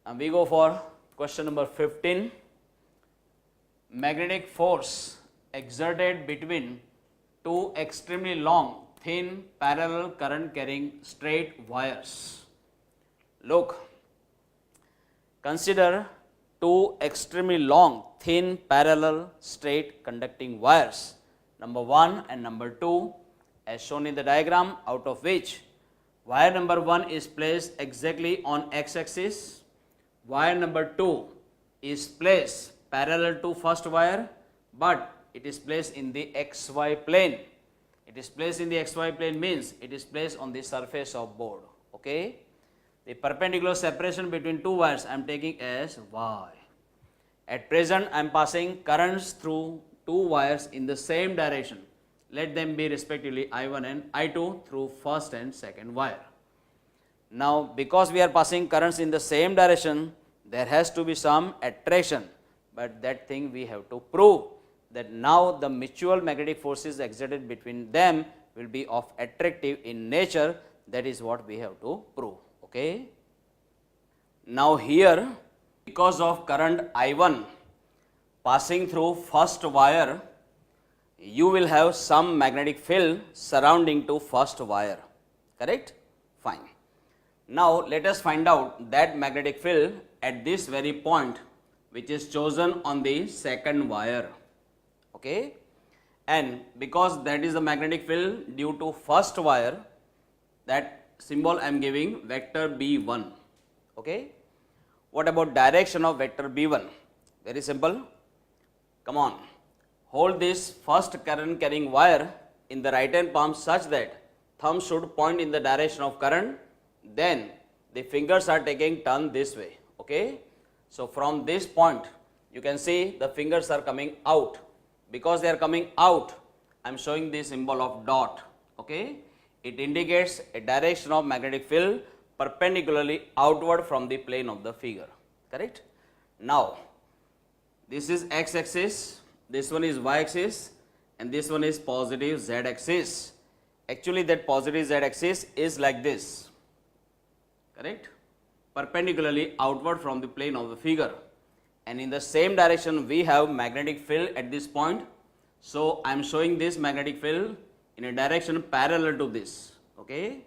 And we go for question number 15. Magnetic force exerted between two extremely long, thin, parallel current carrying straight wires. Look, consider two extremely long, thin, parallel, straight conducting wires, number 1 and number 2, as shown in the diagram, out of which wire number 1 is placed exactly on x-axis, wire number 2 is placed parallel to first wire, but it is placed in the xy plane. It is placed in the xy plane means it is placed on the surface of board. Okay? The perpendicular separation between two wires I am taking as y. At present I am passing currents through two wires in the same direction. Let them be respectively I1 and I2 through first and second wire. Now, because we are passing currents in the same direction, there has to be some attraction, but that thing we have to prove, that now the mutual magnetic forces exerted between them will be of attractive in nature. That is what we have to prove. Okay? Now here, because of current I1 passing through first wire, you will have some magnetic field surrounding to first wire. Correct? Fine. Now let us find out that magnetic field at this very point, which is chosen on the second wire. Okay? And because that is the magnetic field due to first wire, that symbol I am giving vector B1. Okay? What about direction of vector B1? Very simple. Come on. Hold this first current carrying wire in the right hand palm such that thumb should point in the direction of current. Then the fingers are taking turn this way. Okay? So from this point you can see the fingers are coming out. Because they are coming out, I am showing the symbol of dot. Okay? It indicates a direction of magnetic field perpendicularly outward from the plane of the figure. Correct? Now, this is x-axis, this one is y-axis, and this one is positive z-axis. Actually, that positive z-axis is like this. Correct? Perpendicularly outward from the plane of the figure. And in the same direction, we have magnetic field at this point. So, I am showing this magnetic field in a direction parallel to this. Okay?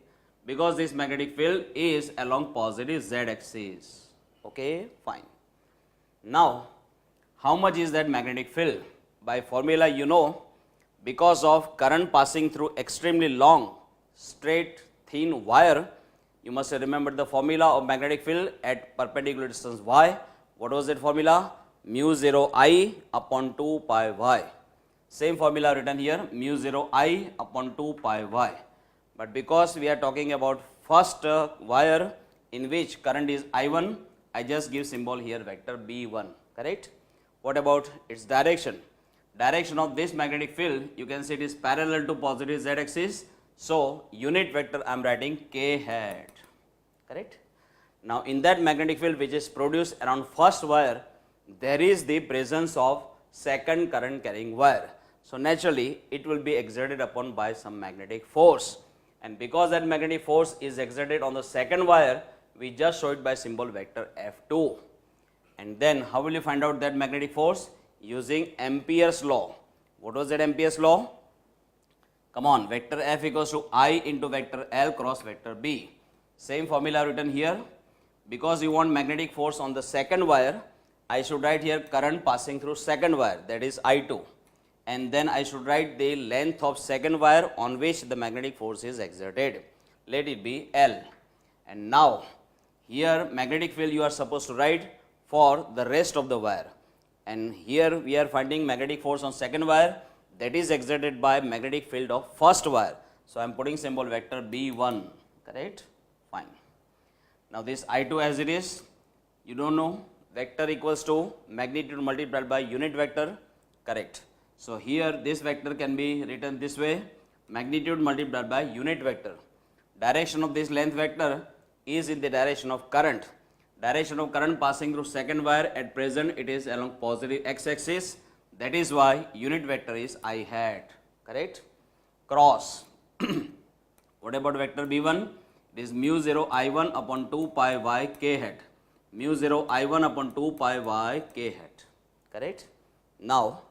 Because this magnetic field is along positive z-axis. Okay? Fine. Now, how much is that magnetic field? By formula you know, because of current passing through extremely long, straight, thin wire, you must remember the formula of magnetic field at perpendicular distance y. What was that formula? Mu 0 I upon 2 pi y. Same formula written here, mu 0 I upon 2 pi y. But because we are talking about first wire in which current is I1, I just give symbol here vector B1. Correct? What about its direction? Direction of this magnetic field, you can see it is parallel to positive z-axis. So, unit vector I am writing k hat. Correct? Now, in that magnetic field which is produced around first wire, there is the presence of second current carrying wire. So, naturally, it will be exerted upon by some magnetic force. And because that magnetic force is exerted on the second wire, we just show it by symbol vector F2. And then, how will you find out that magnetic force? Using Amperes Law. What was that Amperes Law? Come on, vector F equals to I into vector L cross vector B. Same formula written here. Because you want magnetic force on the second wire, I should write here current passing through second wire, that is I2. And then I should write the length of second wire on which the magnetic force is exerted. Let it be L. And now, here magnetic field you are supposed to write for the rest of the wire. And here we are finding magnetic force on second wire, that is exerted by magnetic field of first wire. So, I am putting symbol vector B1. Correct? Fine. Now, this I2 as it is, you don't know, vector equals to magnitude multiplied by unit vector. Correct. So, here this vector can be written this way, magnitude multiplied by unit vector. Direction of this length vector is in the direction of current. Direction of current passing through second wire, at present it is along positive x-axis. That is why unit vector is I hat. Correct? Cross. What about vector B1? It is mu 0 I1 upon 2 pi y k hat. mu 0 I1 upon 2 pi y k hat, correct? Now,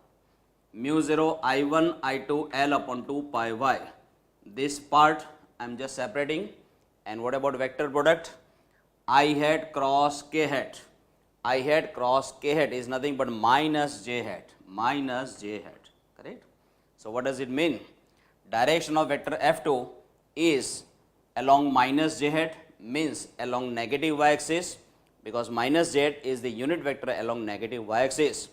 mu 0 I1 I2 L upon 2 pi y, this part I am just separating. And what about vector product? I hat cross k hat. I hat cross k hat is nothing but minus j hat, correct? So what does it mean? Direction of vector F2 is along minus j hat, means along negative y axis, because minus j hat is the unit vector along negative y axis.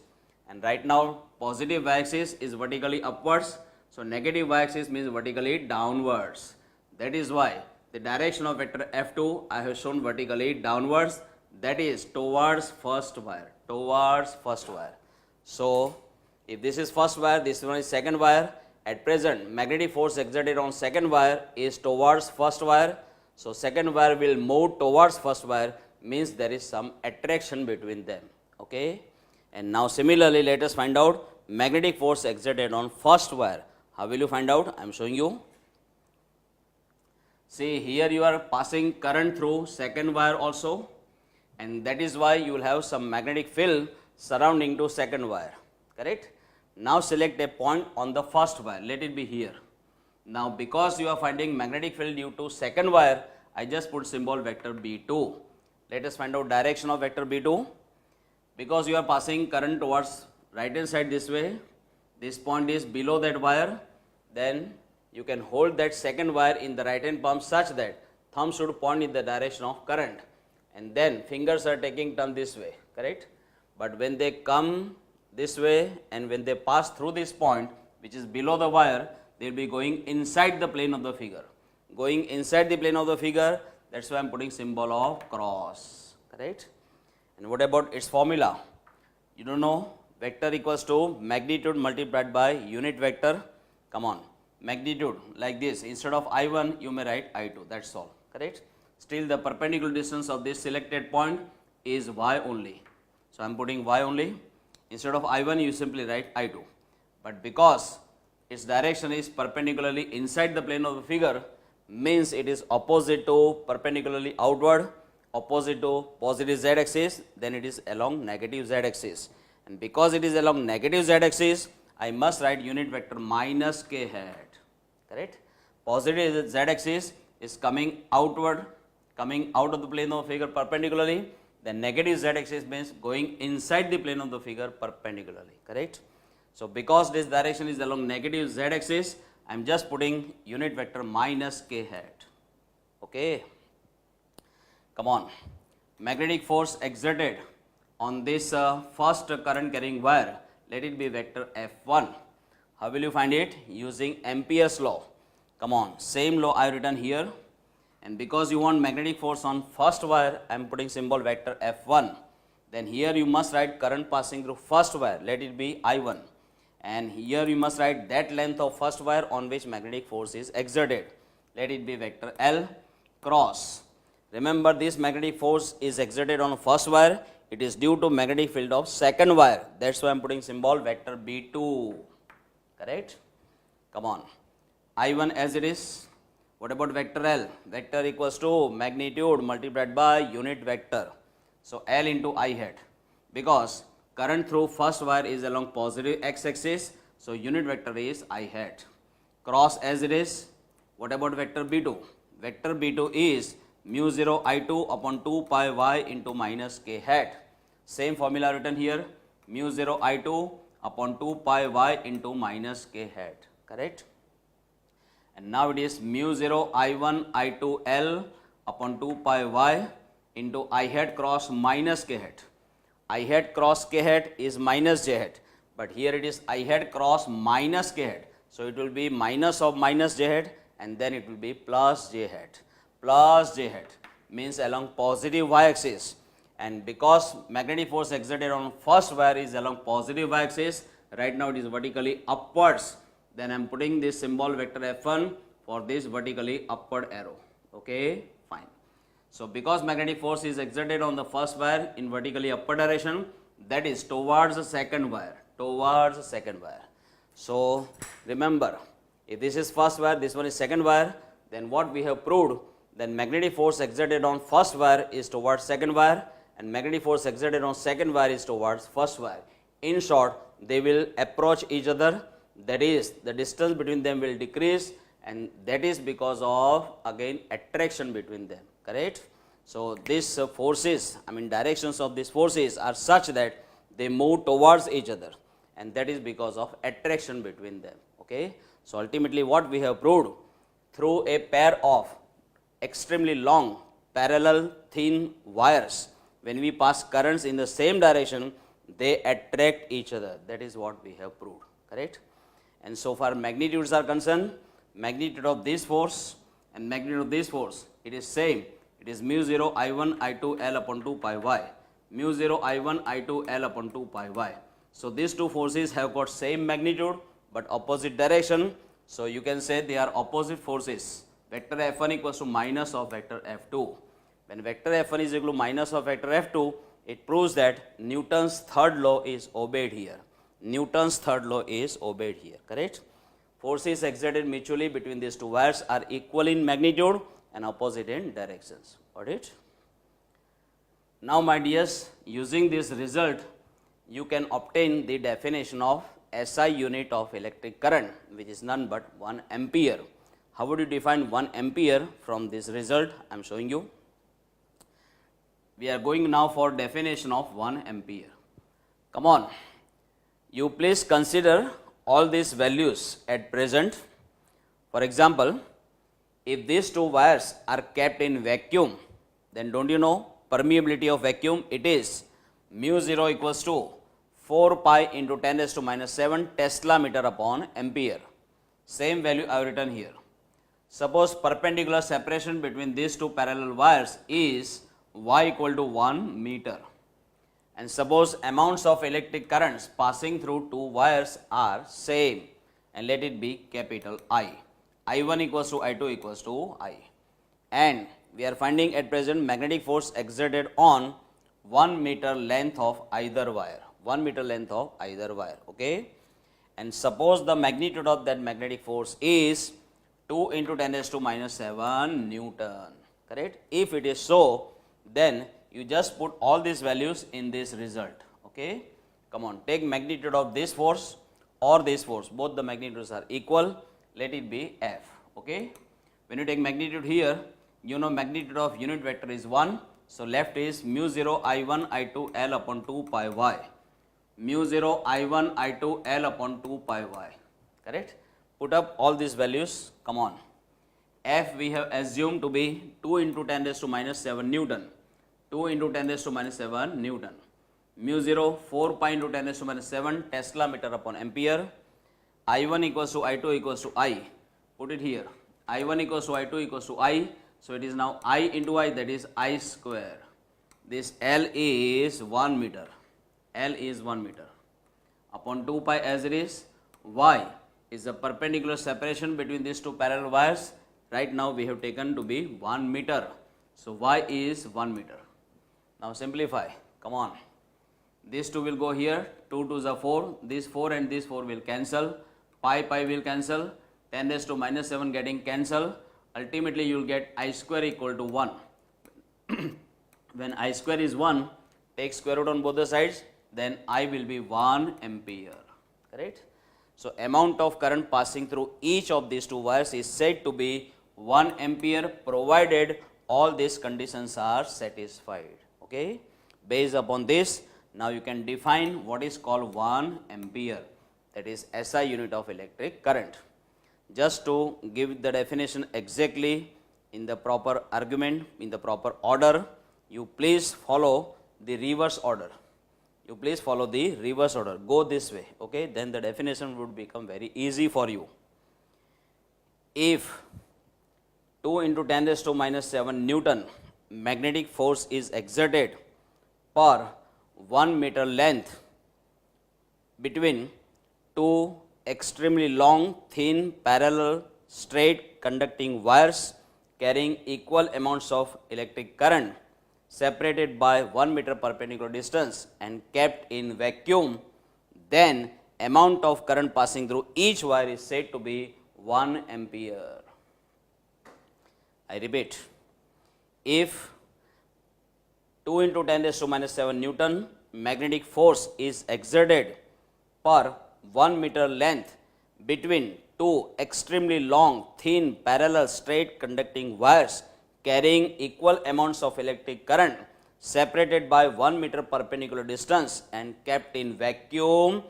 And right now positive y axis is vertically upwards, so negative y axis means vertically downwards. That is why the direction of vector F2 I have shown vertically downwards, that is towards first wire, So if this is first wire, this one is second wire. At present, magnetic force exerted on second wire is towards first wire. So second wire will move towards first wire, means there is some attraction between them. Okay. And now similarly, let us find out magnetic force exerted on first wire. How will you find out? I am showing you. See, here you are passing current through second wire also, and that is why you will have some magnetic field surrounding to second wire, correct? Now select a point on the first wire, let it be here. Now because you are finding magnetic field due to second wire, I just put symbol vector B2. Let us find out direction of vector B2. Because you are passing current towards right hand side this way, this point is below that wire, then you can hold that second wire in the right hand palm such that thumb should point in the direction of current, and then fingers are taking turn this way, correct? But when they come this way and when they pass through this point which is below the wire, they will be going inside the plane of the figure. Going inside the plane of the figure, that's why I am putting symbol of cross, correct? And what about its formula? You don't know, vector equals to magnitude multiplied by unit vector. Come on, magnitude like this, instead of I1 you may write I2, that's all, correct? Still the perpendicular distance of this selected point is y only, so I am putting y only. Instead of I1 you simply write I2, but because its direction is perpendicularly inside the plane of the figure, means it is opposite to perpendicularly outward, opposite to positive z axis, then it is along negative z axis, and because it is along negative z axis, I must write unit vector minus k hat, correct? Positive z axis is coming outward, coming out of the plane of the figure perpendicularly, then negative z axis means going inside the plane of the figure perpendicularly, correct? So because this direction is along negative z axis, I am just putting unit vector minus k hat, okay? Come on, magnetic force exerted on this first current carrying wire, let it be vector F1. How will you find it? Using Amperes law. Come on, same law I have written here, and because you want magnetic force on first wire, I am putting symbol vector F1. Then here you must write current passing through first wire, let it be I1, and here you must write that length of first wire on which magnetic force is exerted, let it be vector L cross. Remember, this magnetic force is exerted on first wire, it is due to magnetic field of second wire, that's why I am putting symbol vector B2, correct? Come on, I1 as it is. What about vector L? Vector equals to magnitude multiplied by unit vector, so L into I hat, because current through first wire is along positive x axis, so unit vector is I hat. Cross as it is. What about vector B2? Vector B2 is mu 0 I2 upon 2 pi y into minus k hat. Same formula written here, mu 0 I2 upon 2 pi y into minus k hat, correct? And now it is mu 0 I1 I2 L upon 2 pi y into I hat cross minus k hat. I hat cross k hat is minus j hat, but here it is I hat cross minus k hat, so it will be minus of minus j hat, and then it will be plus j hat. Plus j hat means along positive y axis, and because magnetic force exerted on first wire is along positive y axis, right now it is vertically upwards, then I am putting this symbol vector F1 for this vertically upward arrow, okay, fine. So because magnetic force is exerted on the first wire in vertically upward direction, that is towards the second wire, So remember, if this is first wire, this one is second wire, then what we have proved, then magnetic force exerted on first wire is towards second wire, and magnetic force exerted on second wire is towards first wire. In short, they will approach each other, that is the distance between them will decrease, and that is because of again attraction between them, correct. So these forces, I mean directions of these forces are such that they move towards each other, and that is because of attraction between them, okay. So ultimately what we have proved, through a pair of extremely long parallel thin wires, when we pass currents in the same direction, they attract each other. That is what we have proved, correct. And so far magnitudes are concerned, magnitude of this force and magnitude of this force, it is same. It is mu 0 I1 I2 L upon 2 pi y, mu 0 I1 I2 L upon 2 pi y. So these two forces have got same magnitude but opposite direction. So you can say they are opposite forces. Vector F1 equals to minus of vector F2. When vector F1 is equal to minus of vector F2, it proves that Newton's third law is obeyed here. Newton's third law is obeyed here, correct. Forces exerted mutually between these two wires are equal in magnitude and opposite in directions. Got it? Now my dears, using this result, you can obtain the definition of SI unit of electric current, which is none but 1 ampere. How would you define 1 ampere from this result? I am showing you. We are going now for definition of 1 ampere. Come on, you please consider all these values at present. For example, if these two wires are kept in vacuum, then don't you know permeability of vacuum? It is mu 0 equals to 4 pi into 10 raised to minus 7 Tesla meter upon ampere. Same value I have written here. Suppose perpendicular separation between these two parallel wires is y equal to 1 meter. And suppose amounts of electric currents passing through two wires are same, and let it be capital I. I1 equals to I2 equals to I. And we are finding at present magnetic force exerted on 1 meter length of either wire. 1 meter length of either wire, okay. And suppose the magnitude of that magnetic force is 2 into 10 raised to minus 7 Newton, correct. If it is so, then you just put all these values in this result, okay. Come on, take magnitude of this force or this force, both the magnitudes are equal, let it be F, okay. When you take magnitude here, you know magnitude of unit vector is 1, so left is mu 0 I1 I2 L upon 2 pi y, mu 0 I1 I2 L upon 2 pi y, correct. Put up all these values, come on. F we have assumed to be 2 into 10 raised to minus 7 Newton, 2 into 10 raised to minus 7 Newton, mu 0 4 pi into 10 raised to minus 7 Tesla meter upon ampere. I1 equals to I2 equals to I, put it here, I1 equals to I2 equals to I, so it is now I into I, that is I square. This L is 1 meter, L is 1 meter upon 2 pi as it is. Y is the perpendicular separation between these two parallel wires. Right now we have taken to be 1 meter, so Y is 1 meter. Now simplify, come on, these two will go here, 2 2s are 4, this 4 and this 4 will cancel, pi will cancel, 10 raised to minus 7 getting cancel, ultimately you will get I square equal to 1. When I square is 1, take square root on both the sides, then I will be 1 ampere, correct. So amount of current passing through each of these two wires is said to be 1 ampere provided all these conditions are satisfied, okay. Based upon this, now you can define what is called 1 ampere, that is SI unit of electric current. Just to give the definition exactly in the proper argument, in the proper order, you please follow the reverse order. You please follow the reverse order. Go this way, okay? Then the definition would become very easy for you. If 2 into 10 raised to minus 7 Newton magnetic force is exerted per 1 meter length between two extremely long, thin, parallel, straight conducting wires carrying equal amounts of electric current separated by 1 meter perpendicular distance and kept in vacuum, then amount of current passing through each wire is said to be 1 ampere. I repeat, if 2 into 10 raised to minus 7 Newton magnetic force is exerted per 1 meter length between two extremely long, thin, parallel, straight conducting wires carrying equal amounts of electric current separated by 1 meter perpendicular distance and kept in vacuum,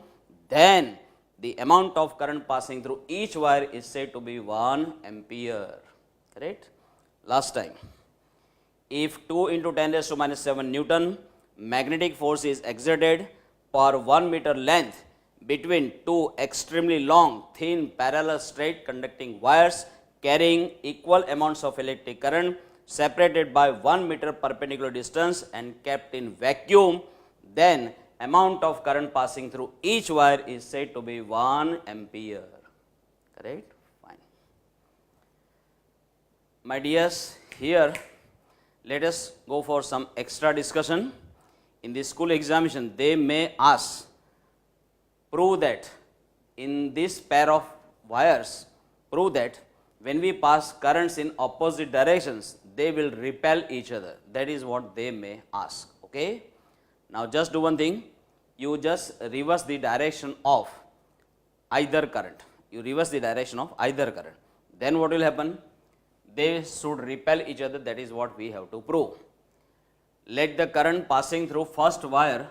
then the amount of current passing through each wire is said to be 1 ampere. Correct? Last time. If 2 into 10 raised to minus 7 Newton magnetic force is exerted per 1 meter length between two extremely long, thin, parallel, straight conducting wires carrying equal amounts of electric current separated by 1 meter perpendicular distance and kept in vacuum, then amount of current passing through each wire is said to be 1 ampere. Correct? Fine. My dears, here let us go for some extra discussion. In the school examination, they may ask, prove that in this pair of wires, prove that when we pass currents in opposite directions, they will repel each other. That is what they may ask. Okay? Now just do one thing. You just reverse the direction of either current. You reverse the direction of either current. Then what will happen? They should repel each other. That is what we have to prove. Let the current passing through first wire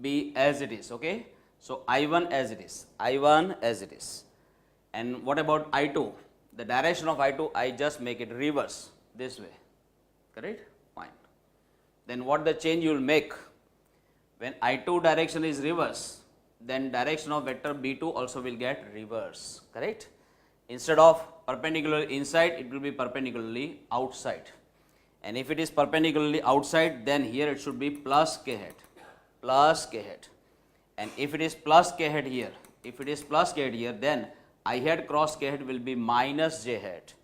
be as it is. Okay? So I1 as it is. I1 as it is. And what about I2? The direction of I2, I just make it reverse this way. Correct? Fine. Then what the change you will make? When I2 direction is reverse, then direction of vector B2 also will get reverse. Correct? Instead of perpendicular inside, it will be perpendicularly outside. And if it is perpendicularly outside, then here it should be plus k hat. Plus k hat. And if it is plus k hat here, then I hat cross k hat will be minus j hat.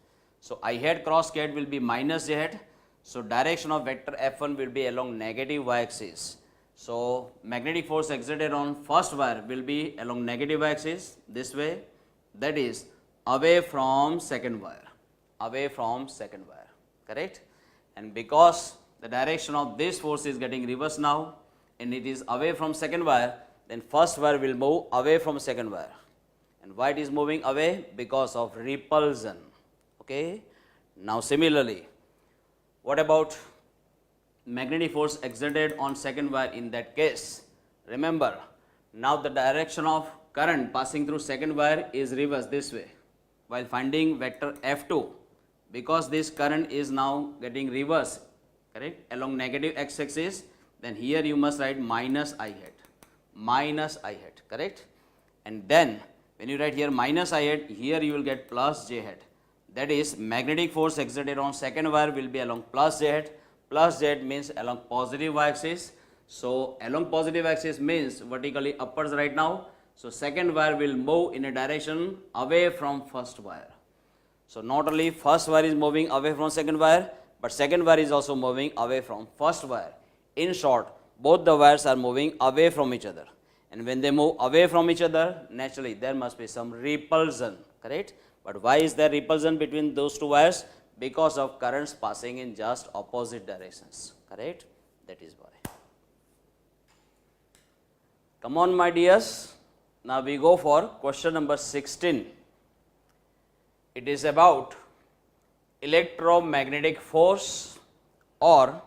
So I hat cross k hat will be minus j hat. So direction of vector F1 will be along negative y-axis. So magnetic force exerted on first wire will be along negative y-axis this way. That is away from second wire. Away from second wire. Correct? And because the direction of this force is getting reversed now and it is away from second wire, then first wire will move away from second wire. And why it is moving away? Because of repulsion. Okay? Now similarly, what about magnetic force exerted on second wire in that case? Remember, now the direction of current passing through second wire is reversed this way. While finding vector F2, because this current is now getting reversed, correct, along negative x-axis, then here you must write minus I hat. Minus I hat, correct? And then when you write here minus I hat, here you will get plus j hat. That is magnetic force exerted on second wire will be along plus j hat. Plus j hat means along positive y-axis. So along positive axis means vertically upwards right now. So second wire will move in a direction away from first wire. So not only first wire is moving away from second wire, but second wire is also moving away from first wire. In short, both the wires are moving away from each other. And when they move away from each other, naturally there must be some repulsion, correct? But why is there repulsion between those two wires? Because of currents passing in just opposite directions, correct? That is why. Come on, my dears. Now we go for question number 16. It is about electromagnetic force, or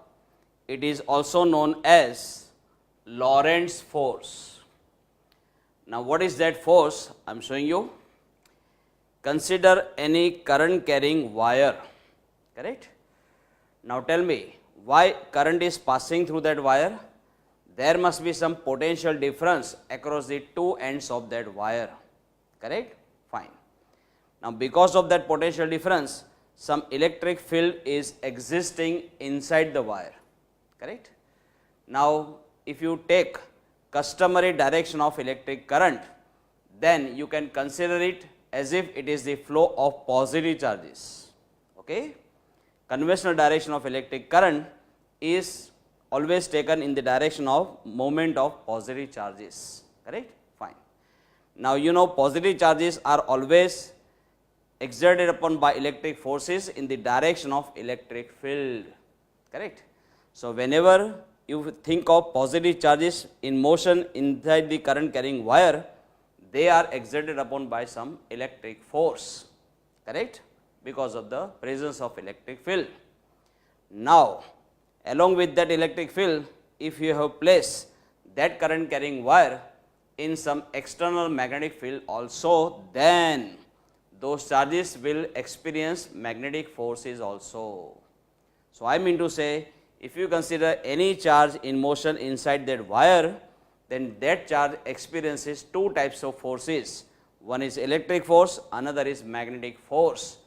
it is also known as Lorentz force. Now what is that force? I am showing you. Consider any current carrying wire, correct? Now tell me, why current is passing through that wire? There must be some potential difference across the two ends of that wire, correct? Fine. Now because of that potential difference, some electric field is existing inside the wire, correct? Now if you take customary direction of electric current, then you can consider it as if it is the flow of positive charges. Okay? Conventional direction of electric current is always taken in the direction of movement of positive charges. Correct? Fine. Now you know positive charges are always exerted upon by electric forces in the direction of electric field. Correct? So whenever you think of positive charges in motion inside the current carrying wire, they are exerted upon by some electric force, correct, because of the presence of electric field. Now, along with that electric field, if you have placed that current carrying wire in some external magnetic field also, then those charges will experience magnetic forces also. So I mean to say, if you consider any charge in motion inside that wire, then that charge experiences two types of forces. One is electric force, another is magnetic force.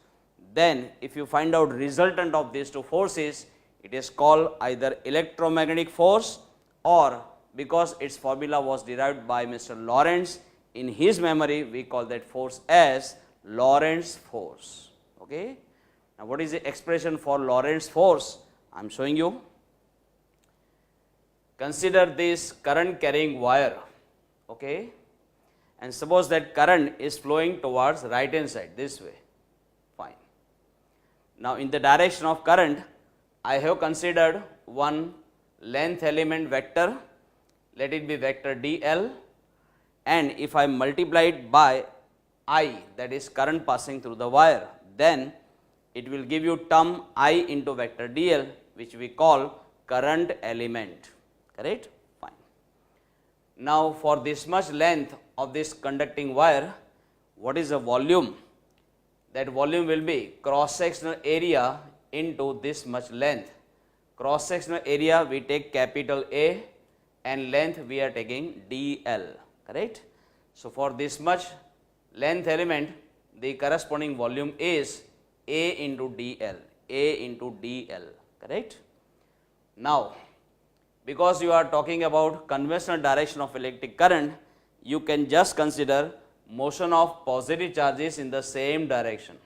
Then if you find out resultant of these two forces, it is called either electromagnetic force, or because its formula was derived by Mr. Lorentz, in his memory we call that force as Lorentz force. Okay? Now what is the expression for Lorentz force? I am showing you. Consider this current carrying wire, okay, and suppose that current is flowing towards right hand side this way, fine. Now in the direction of current, I have considered one length element vector, let it be vector dl, and if I multiply it by I, that is current passing through the wire, then it will give you term I into vector dl, which we call current element, correct, fine. Now for this much length of this conducting wire, what is the volume? That volume will be cross sectional area into this much length. Cross sectional area we take capital A, and length we are taking dl, correct. So for this much length element, the corresponding volume is A into dl, A into dl, correct. Now because you are talking about conventional direction of electric current, you can just consider motion of positive charges in the same direction,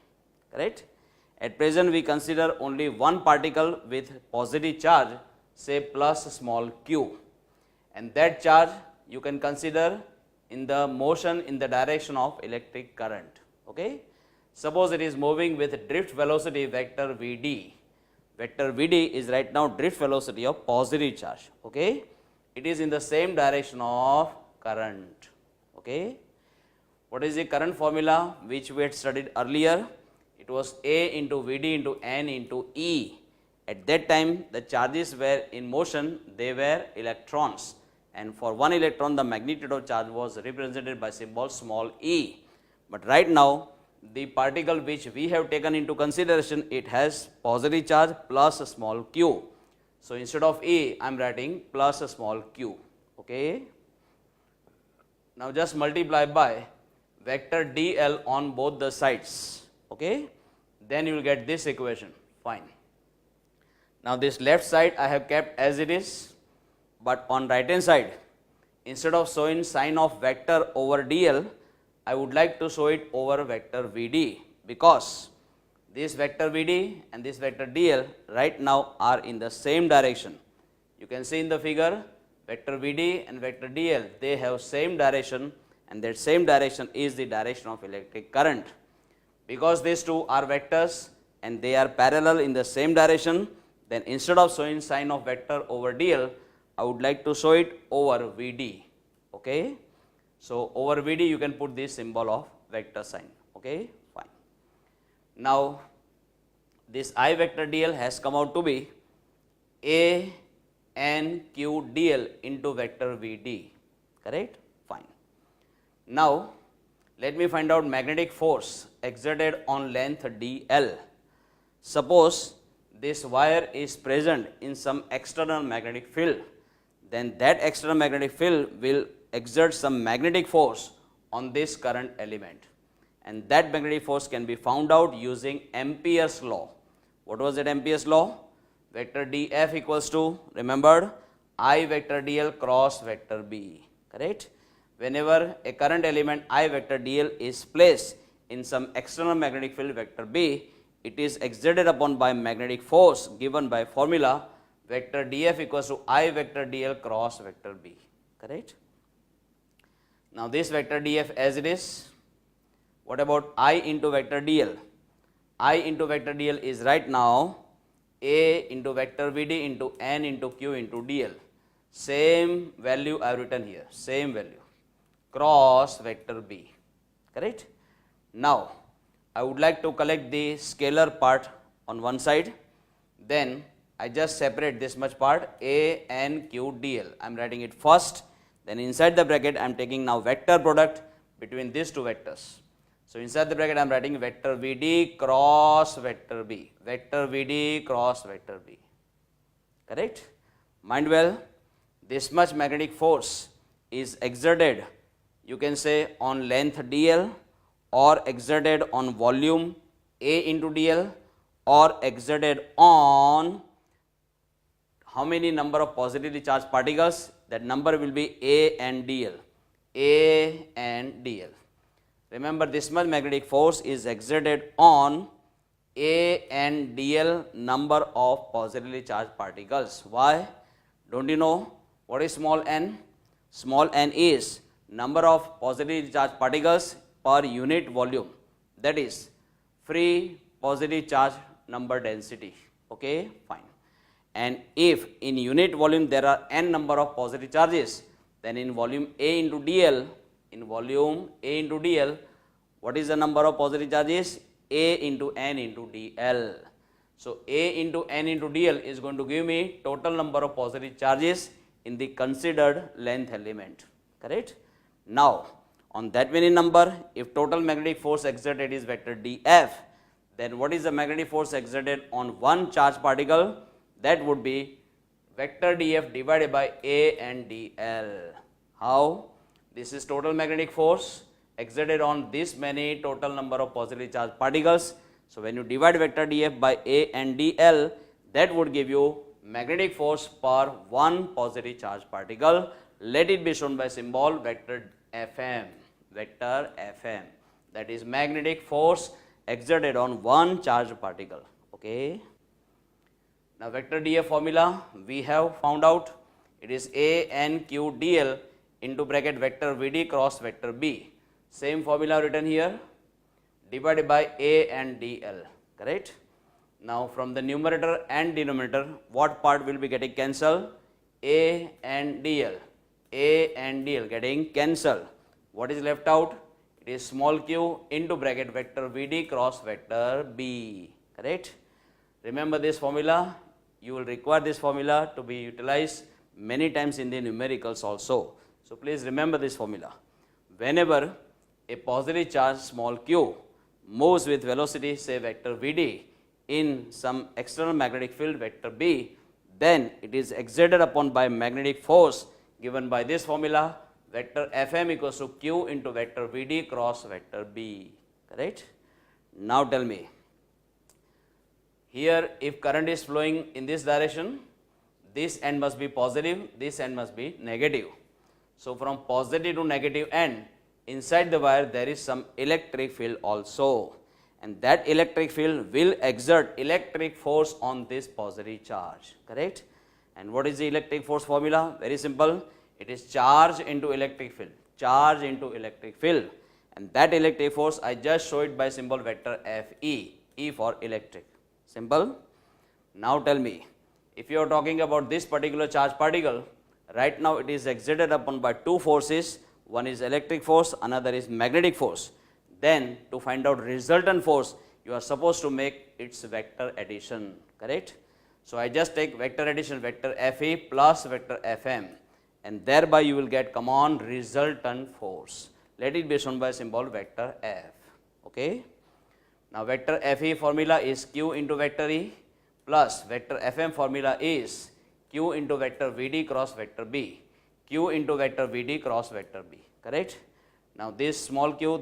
correct. At present we consider only one particle with positive charge, say plus small q, and that charge you can consider in the motion in the direction of electric current, okay. Suppose it is moving with drift velocity vector Vd. Vector Vd is right now drift velocity of positive charge, okay. It is in the same direction of current, okay. What is the current formula which we had studied earlier? It was A into Vd into N into E. At that time the charges were in motion, they were electrons, and for one electron the magnitude of charge was represented by symbol small e. But right now the particle which we have taken into consideration, it has positive charge plus a small q. So instead of E, I am writing plus a small q, okay. Now just multiply by vector dl on both the sides, okay. Then you will get this equation, fine. Now this left side I have kept as it is, but on right hand side, instead of showing sign of vector over dl, I would like to show it over vector Vd, because this vector Vd and this vector dl right now are in the same direction. You can see in the figure, vector Vd and vector dl, they have same direction, and that same direction is the direction of electric current. Because these two are vectors and they are parallel in the same direction, then instead of showing sign of vector over dl, I would like to show it over Vd, okay. So over Vd you can put this symbol of vector sign, okay, fine. Now this I vector dl has come out to be A N Q dl into vector Vd, correct, fine. Now let me find out magnetic force exerted on length dl. Suppose this wire is present in some external magnetic field, then that external magnetic field will exert some magnetic force on this current element, and that magnetic force can be found out using Amperes law. What was that Amperes law? Vector df equals to, remembered, I vector dl cross vector b, correct. Whenever a current element I vector dl is placed in some external magnetic field vector b, it is exerted upon by magnetic force given by formula vector df equals to I vector dl cross vector b, correct. Now this vector df as it is. What about I into vector dl? I into vector dl is right now A into vector Vd into N into Q into dl. Same value I have written here, same value, cross vector B, correct? Now, I would like to collect the scalar part on one side, then I just separate this much part A, N, Q, dl. I am writing it first, then inside the bracket I am taking now vector product between these two vectors. So, inside the bracket I am writing vector Vd cross vector B, vector Vd cross vector B, correct? Mind well, this much magnetic force is exerted, you can say on length dl, or exerted on volume A into dl, or exerted on how many number of positively charged particles, that number will be A and dl, A and dl. Remember, this much magnetic force is exerted on A and dl number of positively charged particles. Why? Don't you know what is small n? Small n is number of positively charged particles per unit volume, that is free positive charge number density. Okay, fine. And if in unit volume there are n number of positive charges, then in volume A into dl, what is the number of positive charges? A into N into dl. So, A into N into dl is going to give me total number of positive charges in the considered length element, correct? Now, on that many number, if total magnetic force exerted is vector df, then what is the magnetic force exerted on one charged particle? That would be vector df divided by A and dl. How? This is total magnetic force exerted on this many total number of positively charged particles. So, when you divide vector df by A and dl, that would give you magnetic force per one positive charged particle. Let it be shown by symbol vector Fm, vector Fm, that is magnetic force exerted on one charged particle. Okay. Now, vector df formula we have found out, it is A N Q dl into bracket vector Vd cross vector B. Same formula written here, divided by A and dl, correct? Now, from the numerator and denominator, what part will be getting cancelled? A and dl, A and dl getting cancelled. What is left out? It is small q into bracket vector Vd cross vector B, correct? Remember this formula, you will require this formula to be utilized many times in the numericals also. So, please remember this formula. Whenever a positive charge small q moves with velocity say vector Vd in some external magnetic field vector B, then it is exerted upon by magnetic force given by this formula vector Fm equals to q into vector Vd cross vector B, correct? Now, tell me, here if current is flowing in this direction, this end must be positive, this end must be negative. So, from positive to negative end, inside the wire there is some electric field also, and that electric field will exert electric force on this positive charge, correct? And what is the electric force formula? Very simple, it is charge into electric field, charge into electric field, and that electric force I just show it by symbol vector Fe, E for electric, simple. Now, tell me, if you are talking about this particular charge particle, right now it is exerted upon by two forces, one is electric force, another is magnetic force. Then to find out resultant force, you are supposed to make its vector addition, correct? So, I just take vector addition vector Fe plus vector Fm, and thereby you will get common resultant force. Let it be shown by symbol vector F, okay? Now, vector Fe formula is q into vector E plus vector Fm formula is q into vector Vd cross vector B, q into vector Vd cross vector B, correct? Now, this small q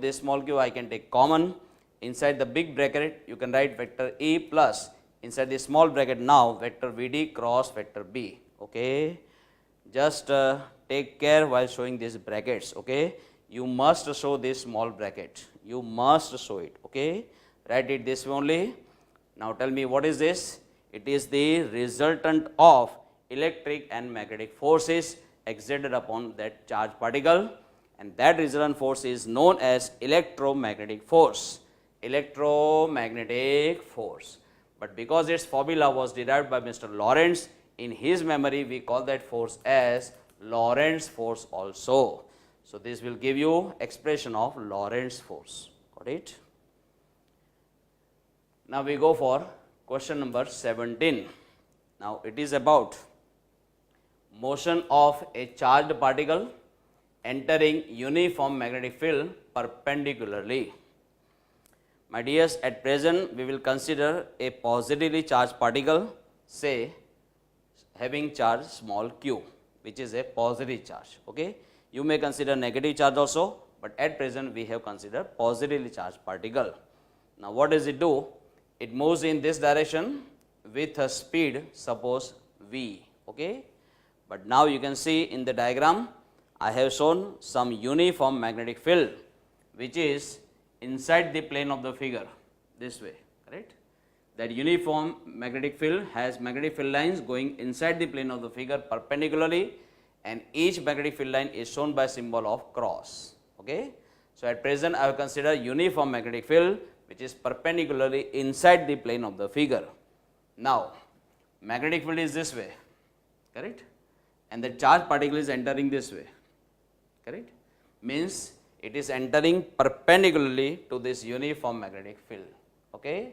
I can take common. Inside the big bracket you can write vector E plus inside the small bracket now vector Vd cross vector B, okay? Just take care while showing these brackets, okay? You must show this small bracket, you must show it, okay? Write it this way only. Now, tell me what is this? It is the resultant of electric and magnetic forces exerted upon that charged particle, and that resultant force is known as electromagnetic force, electromagnetic force. but because its formula was derived by Mr. Lorentz, in his memory we call that force as Lorentz force also. So, this will give you expression of Lorentz force, got it. Now, we go for question number 17. Now, it is about motion of a charged particle entering uniform magnetic field perpendicularly. My dears, at present we will consider a positively charged particle, say having charge small q, which is a positive charge. Okay? You may consider negative charge also, but at present we have considered positively charged particle. Now, what does it do? It moves in this direction with a speed, suppose v. Okay? But now you can see in the diagram, I have shown some uniform magnetic field which is inside the plane of the figure, this way, correct? That uniform magnetic field has magnetic field lines going inside the plane of the figure perpendicularly, and each magnetic field line is shown by symbol of cross. Okay? So, at present I have considered uniform magnetic field which is perpendicularly inside the plane of the figure. Now, magnetic field is this way, correct? And the charged particle is entering this way, correct? Means it is entering perpendicularly to this uniform magnetic field. Okay?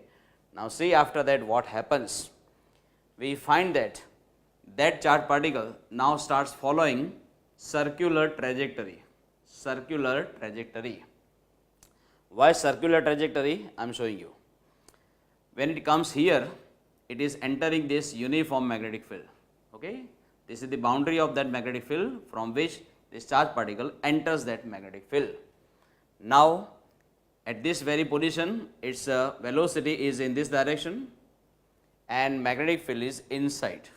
Now, see after that what happens. We find that charged particle now starts following circular trajectory. Circular trajectory. Why circular trajectory? I am showing you. When it comes here, it is entering this uniform magnetic field. Okay? This is the boundary of that magnetic field from which this charged particle enters that magnetic field. Now, at this very position, its velocity is in this direction and magnetic field is inside.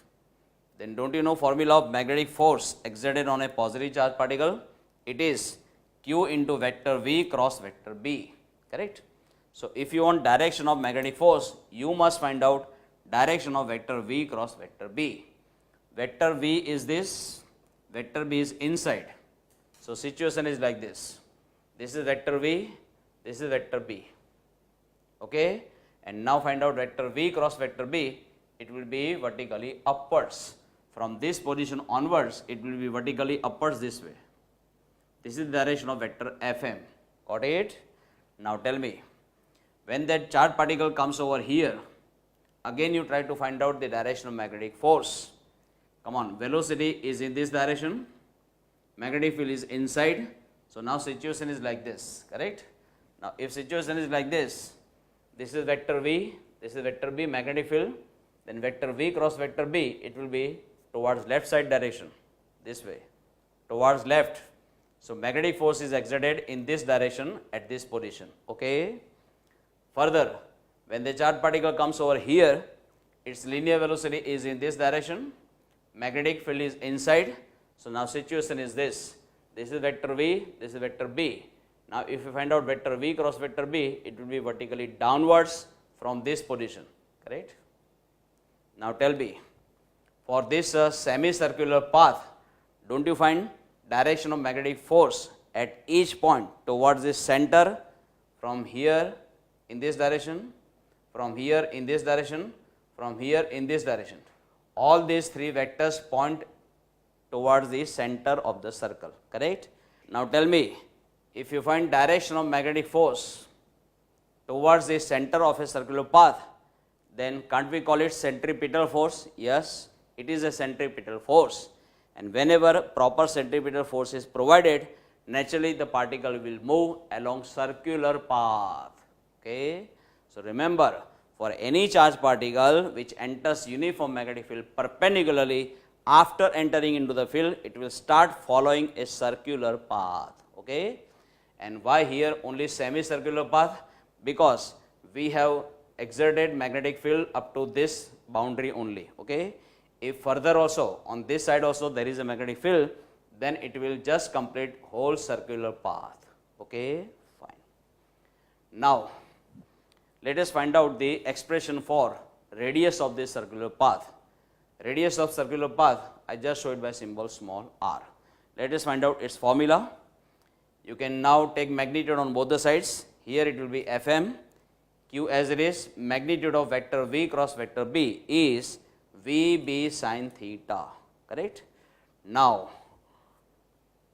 Then don't you know formula of magnetic force exerted on a positive charged particle? It is q into vector v cross vector b, correct? So, if you want direction of magnetic force, you must find out direction of vector v cross vector b. Vector v is this, vector b is inside. So, situation is like this. This is vector v, this is vector b. Okay? And now find out vector v cross vector b, it will be vertically upwards. From this position onwards, it will be vertically upwards this way. This is the direction of vector Fm. Got it? Now tell me, when that charged particle comes over here, again you try to find out the direction of magnetic force. Come on, velocity is in this direction, magnetic field is inside. So now situation is like this, correct? Now if situation is like this is vector v, this is vector b, magnetic field, then vector v cross vector b, it will be towards left side direction, this way, towards left. So magnetic force is exerted in this direction at this position. Okay? Further, when the charged particle comes over here, its linear velocity is in this direction, magnetic field is inside. So now situation is this. This is vector v, this is vector b. Now if you find out vector v cross vector b, it will be vertically downwards from this position, correct? Now tell me, for this semicircular path, don't you find direction of magnetic force at each point towards this center, from here in this direction, from here in this direction, from here in this direction. All these three vectors point towards the center of the circle, correct? Now tell me, if you find direction of magnetic force towards the center of a circular path, then can't we call it centripetal force? Yes, it is a centripetal force. And whenever proper centripetal force is provided, naturally the particle will move along circular path. Okay? So remember, for any charged particle which enters uniform magnetic field perpendicularly, after entering into the field, it will start following a circular path. Okay? And why here only semicircular path? Because we have exerted magnetic field up to this boundary only. Okay? If further also on this side also there is a magnetic field, then it will just complete whole circular path. Okay, fine. Now let us find out the expression for radius of this circular path. Radius of circular path I just showed by symbol small r. Let us find out its formula. You can now take magnitude on both the sides. Here it will be Fm, Q as it is, magnitude of vector V cross vector B is VB sin theta, correct? Now,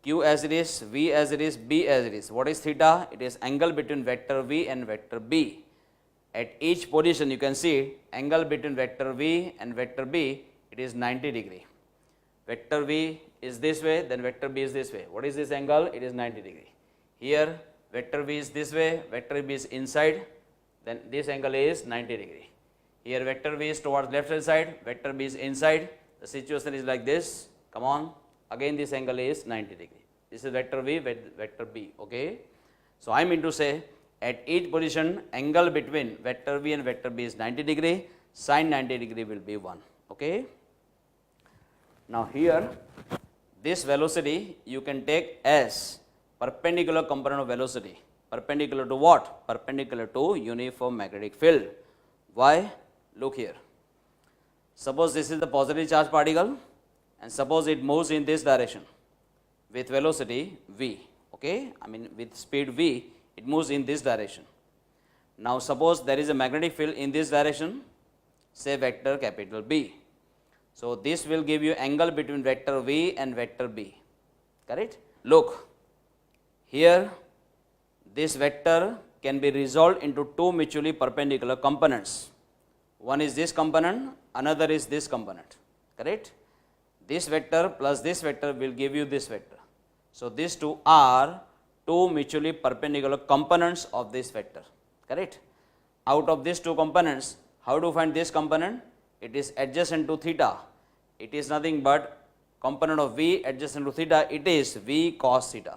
Q as it is, V as it is, B as it is. What is theta? It is angle between vector V and vector B. At each position you can see angle between vector V and vector B, it is 90 degree. Vector V is this way, then vector B is this way. What is this angle? It is 90 degree. Here vector V is this way, vector B is inside, then this angle is 90 degree. Here vector V is towards left hand side, vector B is inside. The situation is like this. Come on. Again this angle is 90 degree. This is vector V, vector B. Okay. So I mean to say at each position angle between vector V and vector B is 90 degree. Sin 90 degree will be 1. Okay. Now here this velocity you can take as perpendicular component of velocity. Perpendicular to what? Perpendicular to uniform magnetic field. Why? Look here. Suppose this is the positive charge particle and suppose it moves in this direction with velocity v. Okay, I mean with speed v, it moves in this direction. Now suppose there is a magnetic field in this direction, say vector capital B. So this will give you angle between vector v and vector B. Correct? Look, here this vector can be resolved into two mutually perpendicular components. One is this component, another is this component. Correct? This vector plus this vector will give you this vector. So these two are two mutually perpendicular components of this vector. Correct? Out of these two components, how to find this component? It is adjacent to theta. It is nothing but component of V adjacent to theta. It is V cos theta.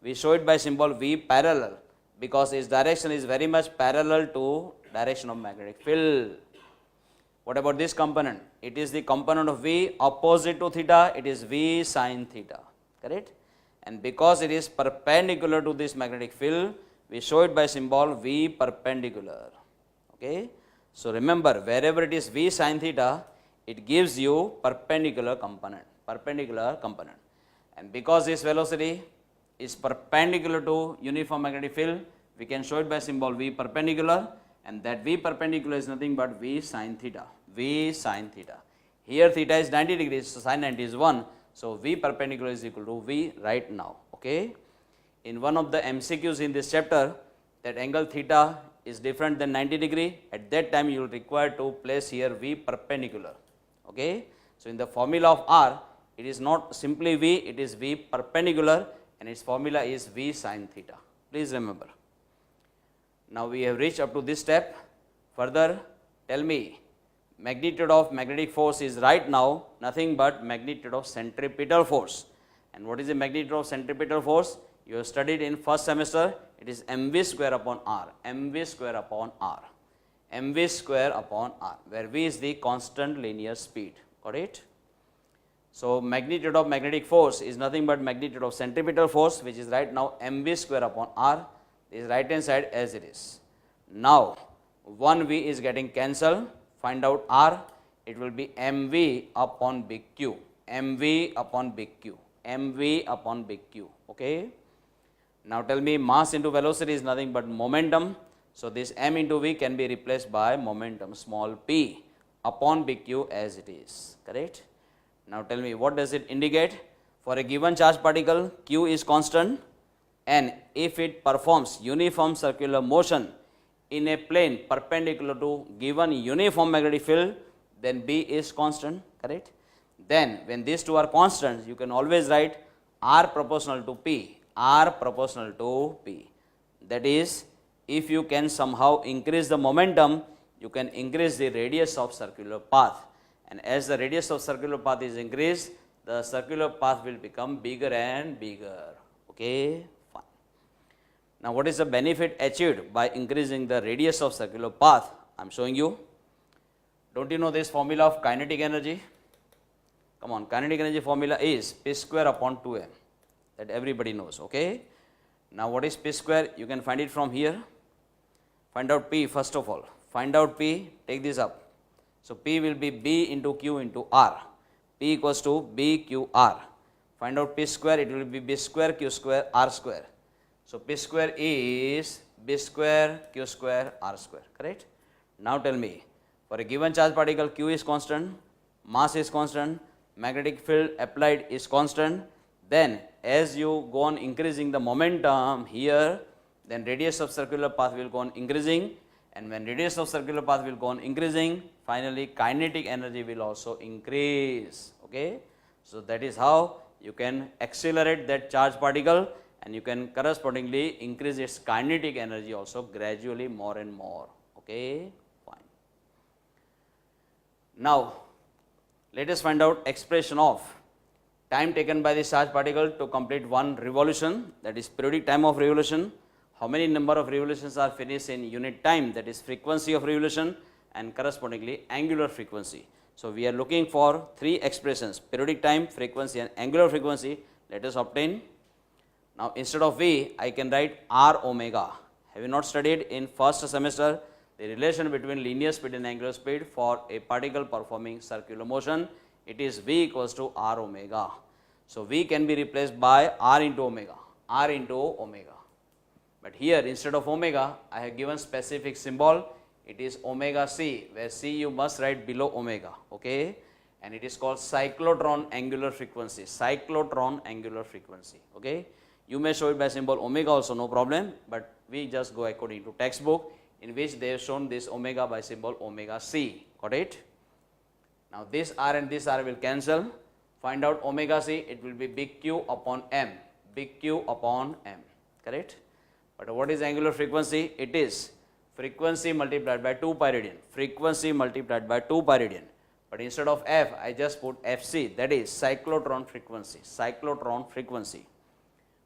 We show it by symbol V parallel because its direction is very much parallel to direction of magnetic field. What about this component? It is the component of V opposite to theta. It is V sin theta. Correct? And because it is perpendicular to this magnetic field, we show it by symbol V perpendicular. Okay? So remember, wherever it is V sin theta, it gives you perpendicular component. Perpendicular component. And because this velocity is perpendicular to uniform magnetic field, we can show it by symbol V perpendicular, and that V perpendicular is nothing but V sin theta. V sin theta. Here theta is 90 degrees, so sin 90 is 1. So V perpendicular is equal to V right now. Okay. In one of the MCQs in this chapter, that angle theta is different than 90 degree. At that time you will require to place here V perpendicular. Okay. So in the formula of R, it is not simply V, it is V perpendicular, and its formula is V sin theta. Please remember. Now we have reached up to this step. Further, tell me, magnitude of magnetic force is right now nothing but magnitude of centripetal force. And what is the magnitude of centripetal force? You have studied in first semester. It is mv square upon r. mv square upon r. mv square upon r, where v is the constant linear speed. Got it? So magnitude of magnetic force is nothing but magnitude of centripetal force, which is right now mv square upon r. This is right hand side as it is. Now 1v is getting cancelled. Find out r. It will be mv upon big Q. mv upon big Q. mv upon big Q. Okay. Now tell me, mass into velocity is nothing but momentum. So this m into v can be replaced by momentum small p upon big Q as it is. Correct? Now tell me, what does it indicate? For a given charge particle, Q is constant, and if it performs uniform circular motion in a plane perpendicular to given uniform magnetic field, then B is constant. Correct? Then when these two are constants, you can always write R proportional to P. R proportional to P. That is, if you can somehow increase the momentum, you can increase the radius of circular path. And as the radius of circular path is increased, the circular path will become bigger and bigger. Okay, fine. Now what is the benefit achieved by increasing the radius of circular path? I am showing you. Don't you know this formula of kinetic energy? Come on, kinetic energy formula is P square upon 2m. That everybody knows. Okay. Now what is P square? You can find it from here. Find out P first of all. Find out P, take this up. So P will be B into Q into R. P equals to B Q R. Find out P square, it will be B square Q square R square. So P square is B square, Q square, R square, correct? Now tell me, for a given charge particle, Q is constant, mass is constant, magnetic field applied is constant, then as you go on increasing the momentum here, then radius of circular path will go on increasing, and when radius of circular path will go on increasing, finally kinetic energy will also increase, okay? So that is how you can accelerate that charge particle, and you can correspondingly increase its kinetic energy also gradually more and more, okay? Fine. Now, let us find out expression of time taken by this charge particle to complete one revolution, that is periodic time of revolution, how many number of revolutions are finished in unit time, that is frequency of revolution, and correspondingly angular frequency. So we are looking for three expressions, periodic time, frequency, and angular frequency. Let us obtain. Now instead of V, I can write R omega. Have you not studied in first semester the relation between linear speed and angular speed for a particle performing circular motion? It is V equals to R omega. So V can be replaced by R into omega, R into omega. But here instead of omega, I have given specific symbol. It is omega C, where C you must write below omega, okay? And it is called cyclotron angular frequency, cyclotron angular frequency, okay? You may show it by symbol omega also, no problem, but we just go according to textbook, in which they have shown this omega by symbol omega C, got it? Now this R and this R will cancel. Find out omega C, it will be big Q upon M, big Q upon M, correct? But what is angular frequency? It is frequency multiplied by 2 pi radian, frequency multiplied by 2 pi radian. But instead of F, I just put FC, that is cyclotron frequency, cyclotron frequency.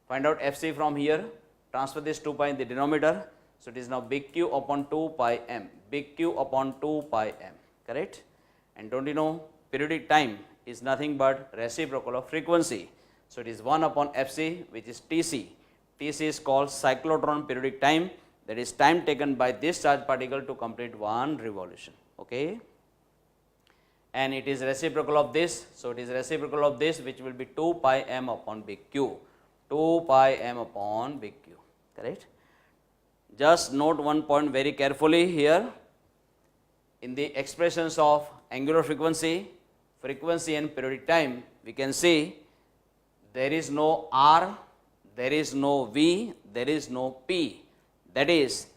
Find out FC from here, transfer this 2 pi in the denominator. So it is now big Q upon 2 pi M, big Q upon 2 pi M, correct? And don't you know, periodic time is nothing but reciprocal of frequency. So it is 1 upon Fc, which is Tc. Tc is called cyclotron periodic time, that is time taken by this charge particle to complete one revolution, okay? And it is reciprocal of this, so it is reciprocal of this, which will be 2 pi M upon big Q, 2 pi M upon big Q, correct? Just note one point very carefully here. In the expressions of angular frequency, frequency and periodic time, we can see there is no R, there is no V, there is no P. That is,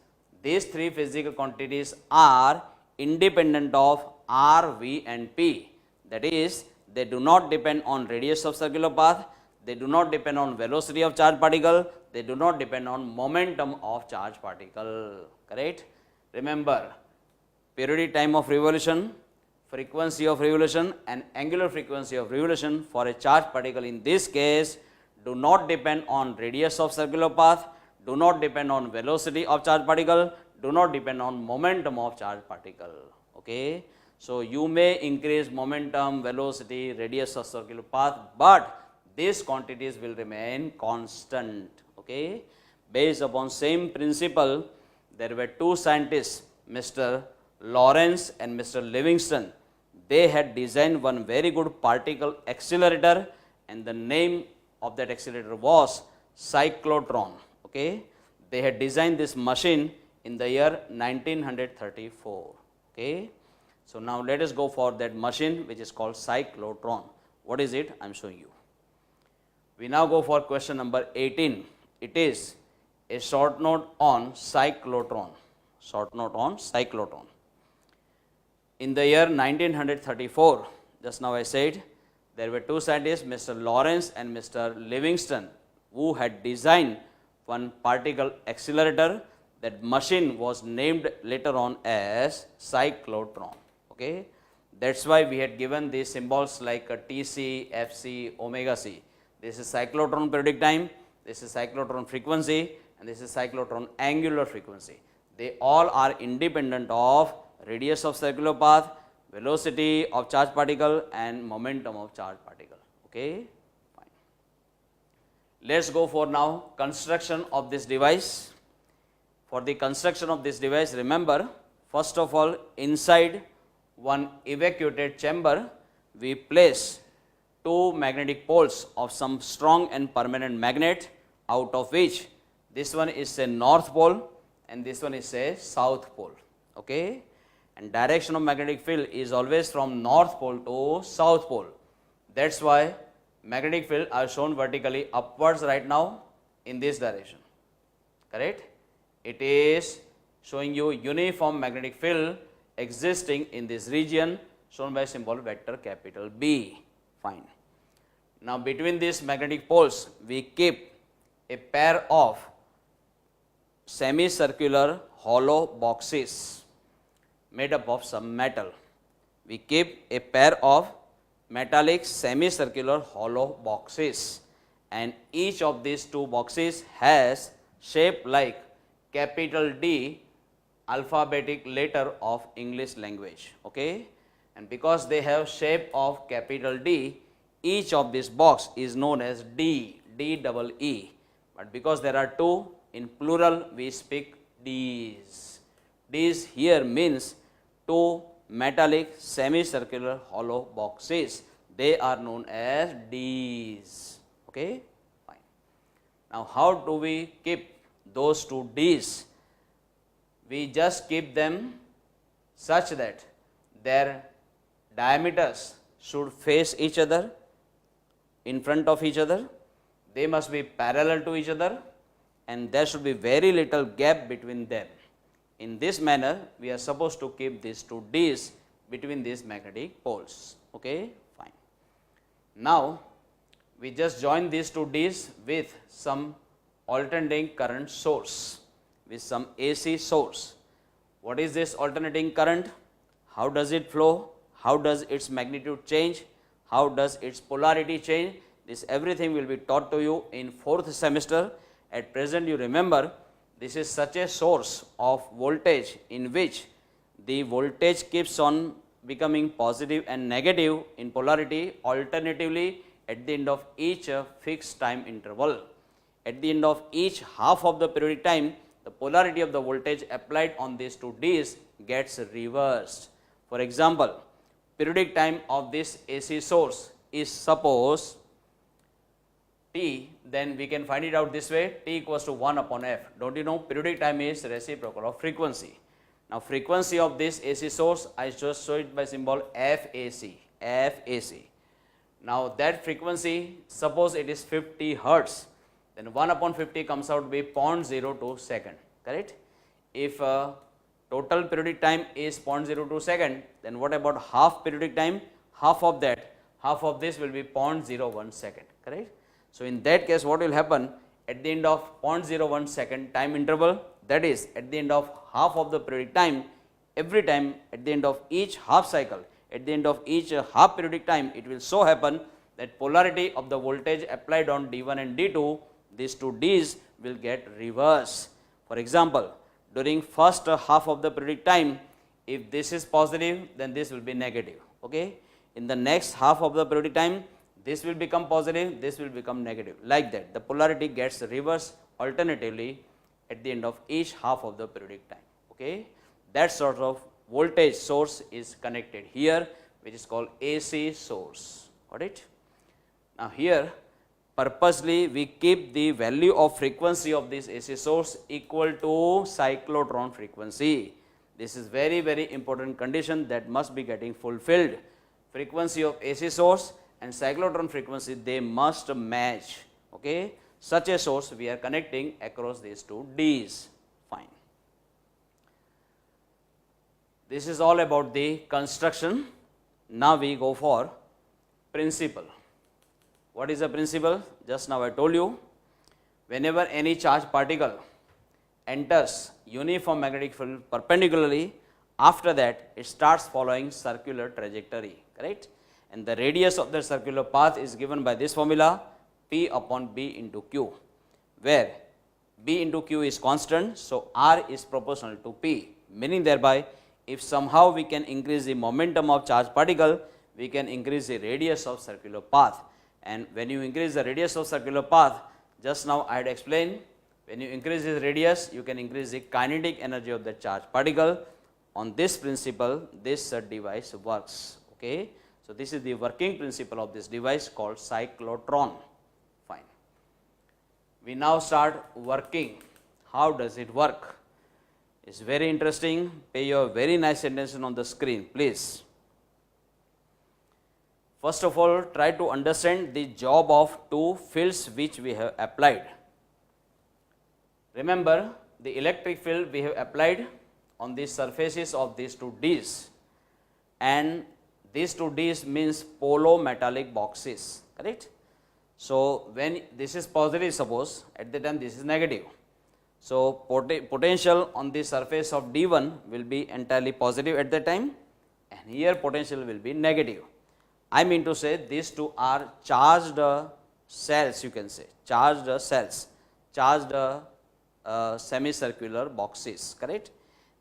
these three physical quantities are independent of R, V and P. That is, they do not depend on radius of circular path, they do not depend on velocity of charge particle, they do not depend on momentum of charge particle, correct? Remember, periodic time of revolution, frequency of revolution and angular frequency of revolution for a charge particle in this case do not depend on radius of circular path, do not depend on velocity of charge particle, do not depend on momentum of charge particle, okay? So you may increase momentum, velocity, radius of circular path, but these quantities will remain constant, okay? Based upon same principle, there were two scientists, Mr. Lorentz and Mr. Livingston. They had designed one very good particle accelerator, and the name of that accelerator was Synchrotron, okay? They had designed this machine in the year 1934, okay? So now let us go for that machine which is called Synchrotron. What is it? I am showing you. We now go for question number 18. It is a short note on cyclotron, short note on cyclotron. In the year 1934, just now I said, there were two scientists, Mr. Lorentz and Mr. Livingston, who had designed one particle accelerator. That machine was named later on as cyclotron, okay? That's why we had given these symbols like Tc, Fc, omega C. This is cyclotron periodic time, this is cyclotron frequency, and this is cyclotron angular frequency. They all are independent of radius of circular path, velocity of charge particle and momentum of charge particle, okay? Fine. Let's go for now construction of this device. For the construction of this device, remember, first of all, inside one evacuated chamber, we place two magnetic poles of some strong and permanent magnet, out of which this one is a north pole, and this one is say south pole. Okay, and direction of magnetic field is always from north pole to south pole. That's why magnetic field are shown vertically upwards right now in this direction. Correct? It is showing you uniform magnetic field existing in this region shown by symbol vector capital B. Fine. Now between these magnetic poles we keep a pair of semicircular hollow boxes made up of some metal. We keep a pair of metallic semicircular hollow boxes, and each of these two boxes has shape like capital D alphabetic letter of English language. Okay, and because they have shape of capital D, each of this box is known as D, double E, but because there are two, in plural we speak Ds. Ds here means two metallic semicircular hollow boxes. They are known as Ds. Okay, fine. Now how do we keep those two Ds? We just keep them such that their diameters should face each other, in front of each other. They must be parallel to each other, and there should be very little gap between them. In this manner, we are supposed to keep these two Ds between these magnetic poles. Okay, fine. Now, we just join these two Ds with some alternating current source, with some AC source. What is this alternating current? How does it flow? How does its magnitude change? How does its polarity change? This everything will be taught to you in 4th semester. At present, you remember this is such a source of voltage in which the voltage keeps on becoming positive and negative in polarity alternatively at the end of each fixed time interval. At the end of each half of the periodic time, the polarity of the voltage applied on these two Ds gets reversed. For example, periodic time of this AC source is suppose T, then we can find it out this way, T equals to 1 upon F. Don't you know periodic time is reciprocal of frequency. Now frequency of this AC source, I just show it by symbol FAC, FAC. Now that frequency, suppose it is 50 Hertz, then 1 upon 50 comes out to be 0.02 second, correct? If total periodic time is 0.02 second, then what about half periodic time? Half of that, half of this will be 0.01 second, correct? So in that case, what will happen at the end of 0.01 second time interval, that is at the end of half of the periodic time, every time at the end of each half cycle, at the end of each half periodic time, it will so happen that polarity of the voltage applied on D1 and D2, these two Ds will get reversed. For example, during first half of the periodic time, if this is positive, then this will be negative. Okay. In the next half of the periodic time, this will become positive, this will become negative. Like that, the polarity gets reversed alternatively at the end of each half of the periodic time. Okay. That sort of voltage source is connected here, which is called AC source. Got it? Now here, purposely we keep the value of frequency of this AC source equal to cyclotron frequency. This is very, very important condition that must be getting fulfilled. Frequency of AC source and cyclotron frequency, they must match. Okay. Such a source we are connecting across these two Ds. Fine. This is all about the construction. Now we go for principle. What is the principle? Just now I told you, whenever any charged particle enters uniform magnetic field perpendicularly, after that it starts following circular trajectory, correct? And the radius of the circular path is given by this formula, P upon B into Q, where B into Q is constant, so R is proportional to P, meaning thereby if somehow we can increase the momentum of charged particle, we can increase the radius of circular path. And when you increase the radius of circular path, just now I had explained, when you increase the radius, you can increase the kinetic energy of the charged particle. On this principle, this device works. Okay. So this is the working principle of this device called cyclotron. Fine. We now start working. How does it work? It's very interesting. Pay your very nice attention on the screen, please. First of all, try to understand the job of two fields which we have applied. Remember, the electric field we have applied on the surfaces of these two Ds, and these two Ds means polo metallic boxes, correct? So, when this is positive, suppose at the time this is negative. So, potential on the surface of D1 will be entirely positive at the time, and here potential will be negative. I mean to say these two are charged cells, you can say, charged cells, charged semicircular boxes, correct?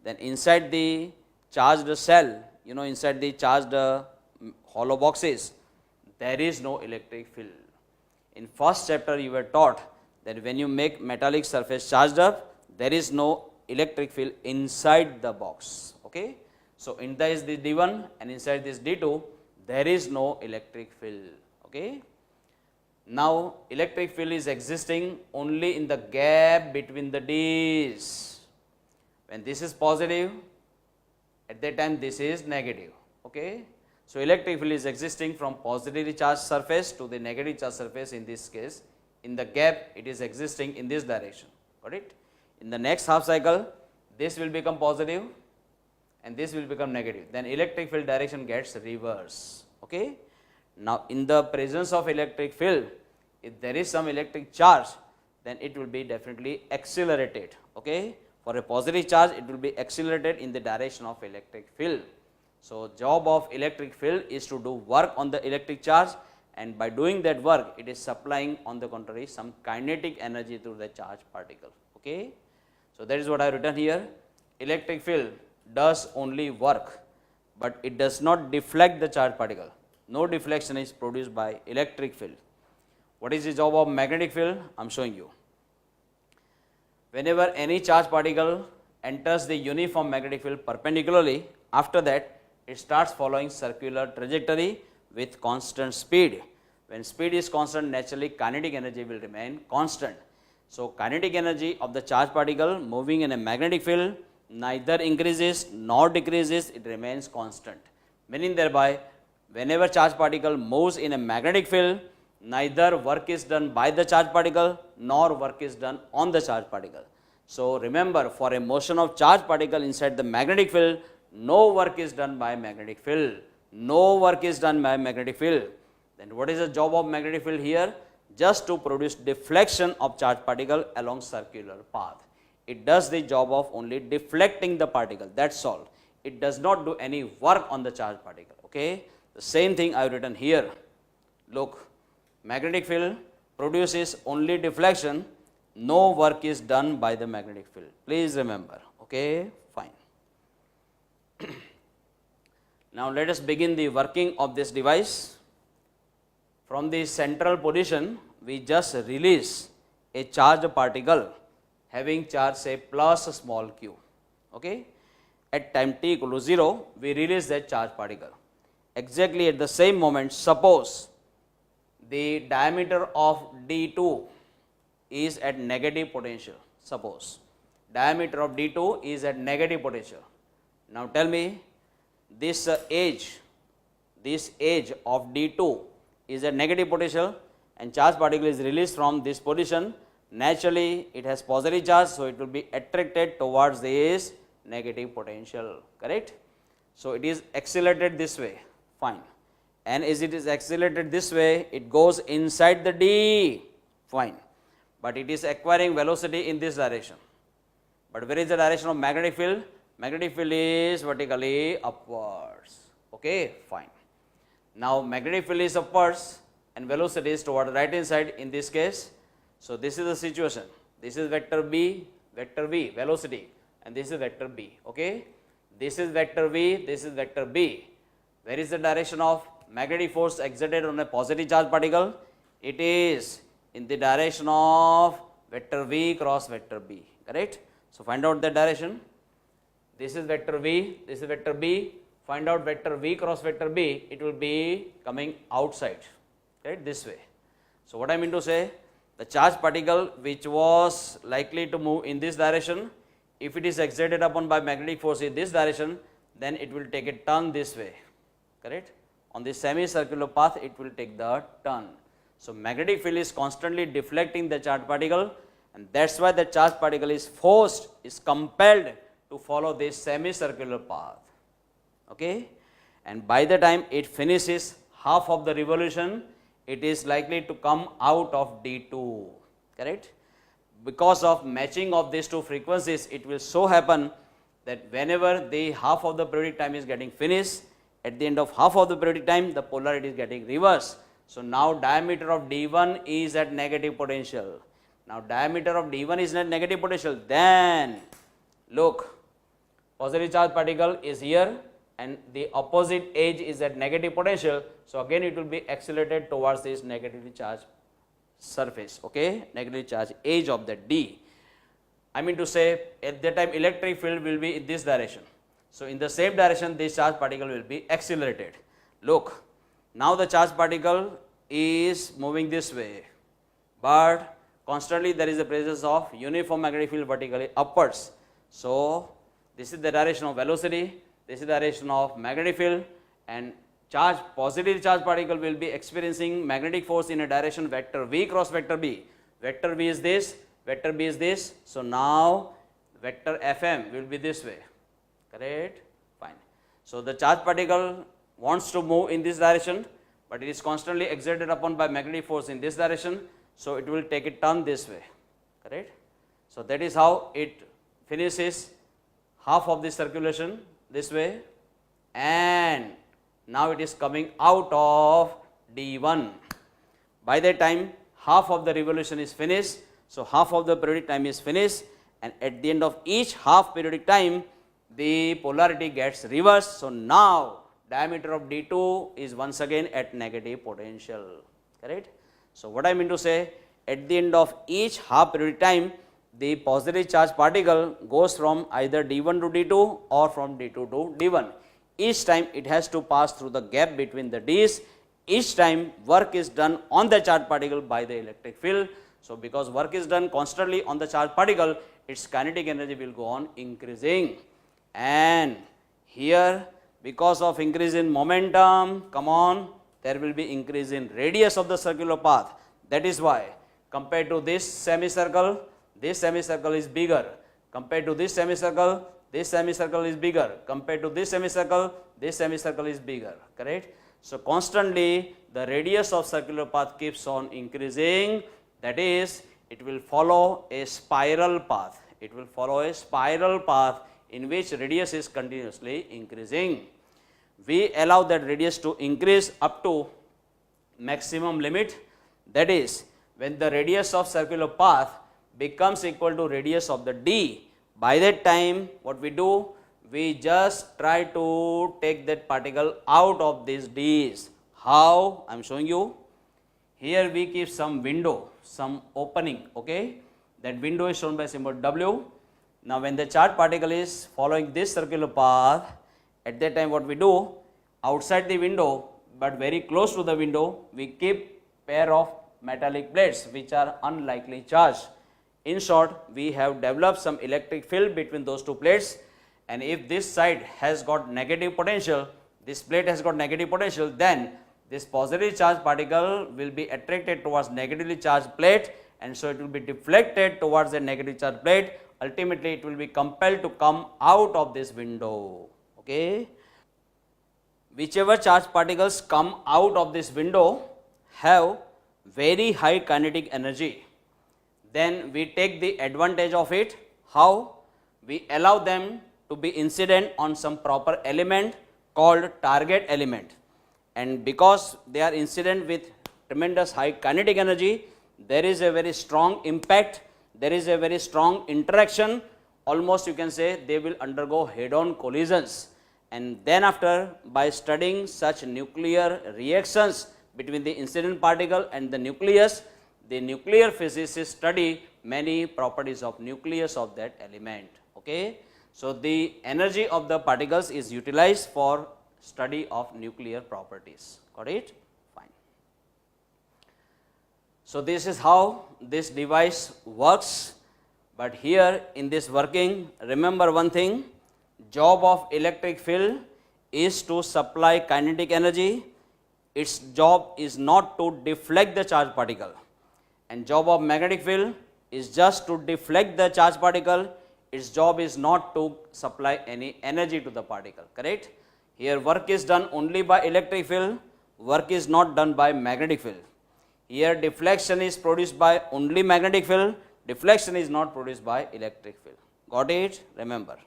Then inside the charged cell, inside the charged hollow boxes, there is no electric field. In first chapter you were taught that when you make metallic surface charged up, there is no electric field inside the box, okay? So, inside is the D1 and inside this D2, there is no electric field, okay? Now, electric field is existing only in the gap between the Ds. When this is positive, at that time this is negative, okay? So, electric field is existing from positively charged surface to the negative charged surface in this case. In the gap, it is existing in this direction, got it? In the next half cycle, this will become positive and this will become negative. Then electric field direction gets reversed, okay? Now, in the presence of electric field, if there is some electric charge, then it will be definitely accelerated, okay? For a positive charge, it will be accelerated in the direction of electric field. So, job of electric field is to do work on the electric charge, and by doing that work, it is supplying on the contrary some kinetic energy to the charged particle, okay? So, that is what I have written here. Electric field does only work, but it does not deflect the charged particle. No deflection is produced by electric field. What is the job of magnetic field? I am showing you. Whenever any charged particle enters the uniform magnetic field perpendicularly, after that it starts following circular trajectory with constant speed. When speed is constant, naturally kinetic energy will remain constant. So, kinetic energy of the charged particle moving in a magnetic field neither increases nor decreases, it remains constant. Meaning thereby, whenever charged particle moves in a magnetic field, neither work is done by the charged particle nor work is done on the charged particle. So, remember, for a motion of charged particle inside the magnetic field, no work is done by magnetic field. No work is done by magnetic field. Then what is the job of magnetic field here? Just to produce deflection of charged particle along circular path. It does the job of only deflecting the particle, that's all. It does not do any work on the charged particle, okay? The same thing I have written here. Look, magnetic field produces only deflection, no work is done by the magnetic field. Please remember, okay? Fine. Now, let us begin the working of this device. From the central position, we just release a charged particle having charge say plus small q, okay? At time t equal to 0, we release that charged particle. Exactly at the same moment, suppose the diameter of D2 is at negative potential, suppose diameter of D2 is at negative potential. Now, tell me, this edge of D2 is at negative potential and charged particle is released from this position. Naturally, it has positive charge, so it will be attracted towards this negative potential, correct? So, it is accelerated this way, fine. And as it is accelerated this way, it goes inside the D, fine. But it is acquiring velocity in this direction. But where is the direction of magnetic field? Magnetic field is vertically upwards, okay, fine. Now, magnetic field is upwards and velocity is toward the right hand side in this case. So, this is the situation. This is vector B, vector V, velocity, and this is vector B, okay. This is vector V, this is vector B. Where is the direction of magnetic force exerted on a positive charge particle? It is in the direction of vector V cross vector B, correct. So, find out the direction. This is vector V, this is vector B. Find out vector V cross vector B, it will be coming outside, right, this way. So, what I mean to say, the charged particle which was likely to move in this direction, if it is exerted upon by magnetic force in this direction, then it will take a turn this way, correct? On the semicircular path, it will take the turn. So, magnetic field is constantly deflecting the charged particle, and that is why the charged particle is forced, is compelled to follow this semicircular path. Okay? And by the time it finishes half of the revolution, it is likely to come out of D2, correct? Because of matching of these two frequencies, it will so happen that whenever the half of the periodic time is getting finished, at the end of half of the periodic time, the polarity is getting reversed. So, now diameter of D1 is at negative potential. Now, diameter of D1 is at negative potential, then look, positive charge particle is here and the opposite edge is at negative potential. So, again it will be accelerated towards this negatively charged surface, okay, negatively charged edge of the D. I mean to say, at that time electric field will be in this direction. So, in the same direction this charged particle will be accelerated. Look, now the charged particle is moving this way, but constantly there is a presence of uniform magnetic field vertically upwards. So, this is the direction of velocity, this is the direction of magnetic field, and charge, positive charge particle will be experiencing magnetic force in a direction vector V cross vector B. Vector V is this, vector B is this. So, now vector Fm will be this way, correct? Fine. So, the charge particle wants to move in this direction, but it is constantly exerted upon by magnetic force in this direction. So, it will take a turn this way, correct? So, that is how it finishes half of the circulation this way, and now it is coming out of D1. By that time half of the revolution is finished. So, half of the periodic time is finished, and at the end of each half periodic time the polarity gets reversed. So, now diameter of D2 is once again at negative potential, correct? So, what I mean to say, at the end of each half periodic time the positive charge particle goes from either D1 to D2 or from D2 to D1. Each time it has to pass through the gap between the D's. Each time work is done on the charged particle by the electric field. So, because work is done constantly on the charged particle, its kinetic energy will go on increasing, and here because of increase in momentum, come on, there will be increase in radius of the circular path. That is why compared to this semicircle is bigger, compared to this semicircle is bigger, compared to this semicircle is bigger, correct? So, constantly the radius of circular path keeps on increasing, that is, it will follow a spiral path, in which radius is continuously increasing. We allow that radius to increase up to maximum limit, that is, when the radius of circular path becomes equal to radius of the D. By that time what we do, we just try to take that particle out of these D's. How? I am showing you. Here we keep some window, some opening, okay. That window is shown by symbol W. Now, when the charged particle is following this circular path, at that time what we do, outside the window but very close to the window, we keep pair of metallic plates which are unlikely charged. In short, we have developed some electric field between those two plates, and if this side has got negative potential, this plate has got negative potential, then this positive charged particle will be attracted towards negatively charged plate, and so it will be deflected towards the negative charged plate. Ultimately, it will be compelled to come out of this window, okay. Whichever charged particles come out of this window have very high kinetic energy, then we take the advantage of it. How? We allow them to be incident on some proper element called target element, and because they are incident with tremendous high kinetic energy, there is a very strong impact, there is a very strong interaction, almost you can say they will undergo head-on collisions. And then after, by studying such nuclear reactions between the incident particle and the nucleus physicists study many properties of nucleus of that element, okay. So, the energy of the particles is utilized for study of nuclear properties, got it? Fine. So, this is how this device works. But here in this working, remember one thing, job of electric field is to supply kinetic energy. Its job is not to deflect the charged particle. And job of magnetic field is just to deflect the charged particle. Its job is not to supply any energy to the particle, correct? Here work is done only by electric field, work is not done by magnetic field. Here deflection is produced by only magnetic field, deflection is not produced by electric field. Got it? Remember.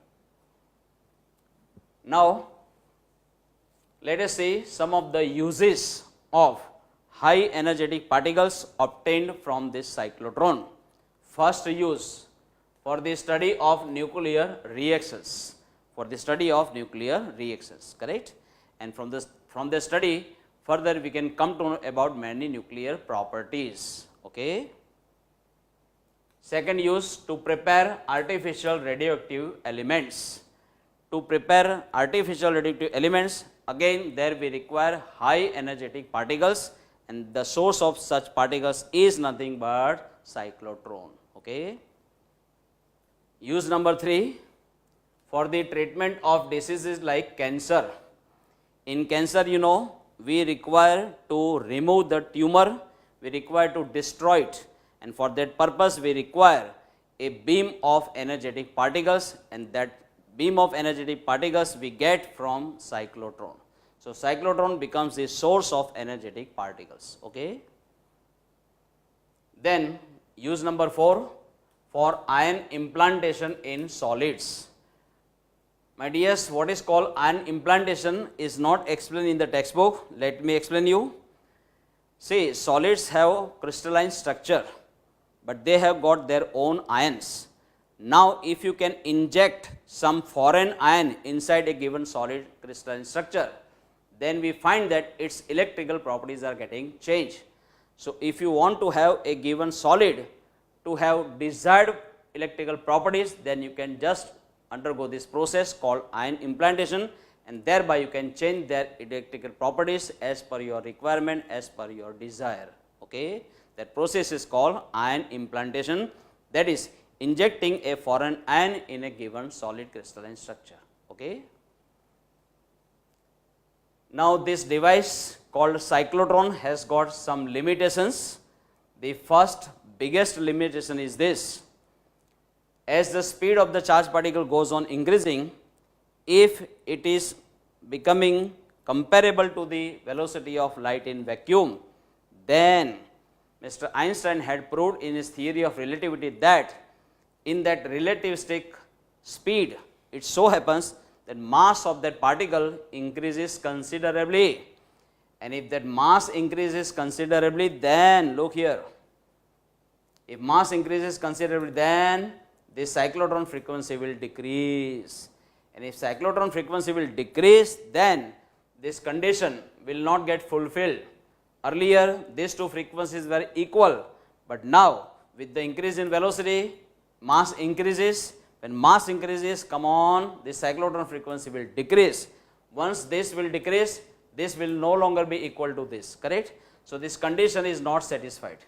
Now, let us see some of the uses of high energetic particles obtained from this cyclotron. First use, for the study of nuclear reactions. For the study of nuclear reactions, correct? And from the study, further we can come to know about many nuclear properties. Okay. Second use, to prepare artificial radioactive elements. To prepare artificial radioactive elements, again there we require high energetic particles, and the source of such particles is nothing but cyclotron. Okay. Use number 3, for the treatment of diseases like cancer. In cancer, you know, we require to remove the tumor, we require to destroy it, and for that purpose we require a beam of energetic particles, and that beam of energetic particles we get from cyclotron. So cyclotron becomes the source of energetic particles. Okay. Then use number 4, for ion implantation in solids. My dears, what is called ion implantation is not explained in the textbook. Let me explain you. See, solids have crystalline structure, but they have got their own ions. Now, if you can inject some foreign ion inside a given solid crystalline structure, then we find that its electrical properties are getting changed. So, if you want to have a given solid to have desired electrical properties, then you can just undergo this process called ion implantation, and thereby you can change their electrical properties as per your requirement, as per your desire. Okay. That process is called ion implantation, that is injecting a foreign ion in a given solid crystalline structure. Okay. Now, this device called cyclotron has got some limitations. The first biggest limitation is this: as the speed of the charged particle goes on increasing, if it is becoming comparable to the velocity of light in vacuum, then Mr. Einstein had proved in his theory of relativity that in that relativistic speed, it so happens that mass of that particle increases considerably, and if that mass increases considerably, then look here, if mass increases considerably, then this cyclotron frequency will decrease, and if cyclotron frequency will decrease, then this condition will not get fulfilled. Earlier these two frequencies were equal, but now with the increase in velocity, mass increases. When mass increases, come on, this cyclotron frequency will decrease. Once this will decrease, this will no longer be equal to this, correct? So this condition is not satisfied,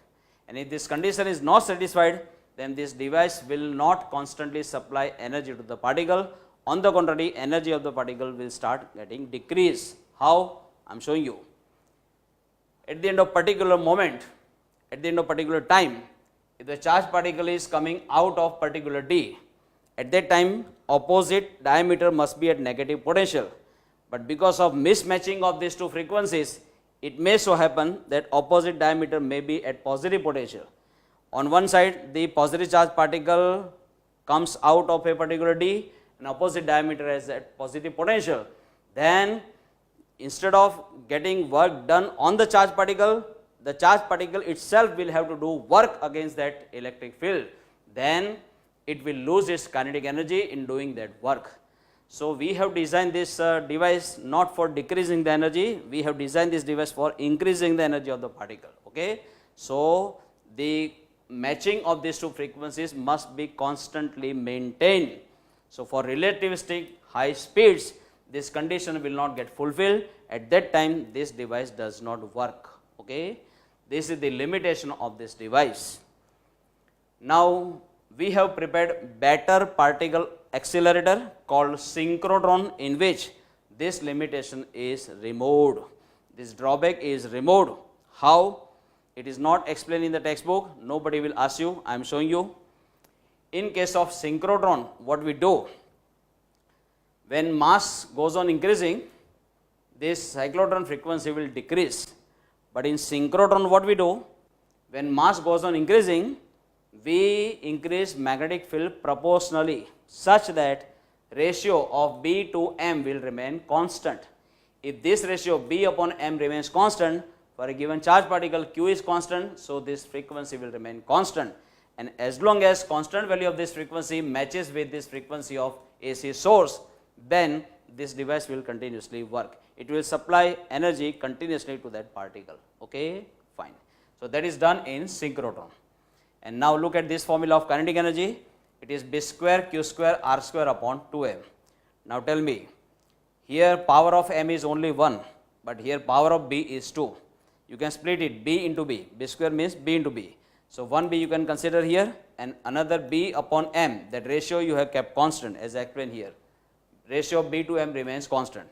and if this condition is not satisfied, then this device will not constantly supply energy to the particle. On the contrary, energy of the particle will start getting decreased. How? I am showing you. At the end of particular moment, at the end of particular time, if the charged particle is coming out of particular D, at that time opposite diameter must be at negative potential, but because of mismatching of these two frequencies, it may so happen that opposite diameter may be at positive potential. On one side, the positive charged particle comes out of a particular D, and opposite diameter has that positive potential. Then instead of getting work done on the charged particle itself will have to do work against that electric field. Then it will lose its kinetic energy in doing that work. So we have designed this device not for decreasing the energy, we have designed this device for increasing the energy of the particle. Okay. So the matching of these two frequencies must be constantly maintained. So for relativistic high speeds, this condition will not get fulfilled. At that time, this device does not work. Okay. This is the limitation of this device. Now we have prepared better particle accelerator called synchrotron, in which this limitation is removed. This drawback is removed. How? It is not explained in the textbook. Nobody will ask you. I am showing you. In case of synchrotron, what we do, when mass goes on increasing, this cyclotron frequency will decrease. But in synchrotron, what we do, when mass goes on increasing, we increase magnetic field proportionally such that ratio of B to M will remain constant. If this ratio B upon M remains constant, for a given charge particle Q is constant, so this frequency will remain constant. And as long as constant value of this frequency matches with this frequency of AC source, then this device will continuously work. It will supply energy continuously to that particle. Okay, fine. So that is done in synchrotron. And now look at this formula of kinetic energy. It is B square Q square R square upon 2M. Now tell me, here power of M is only 1, but here power of B is 2. You can split it B into B. B square means B into B. So 1B you can consider here, and another B upon M. That ratio you have kept constant as I explained here. Ratio of B to M remains constant.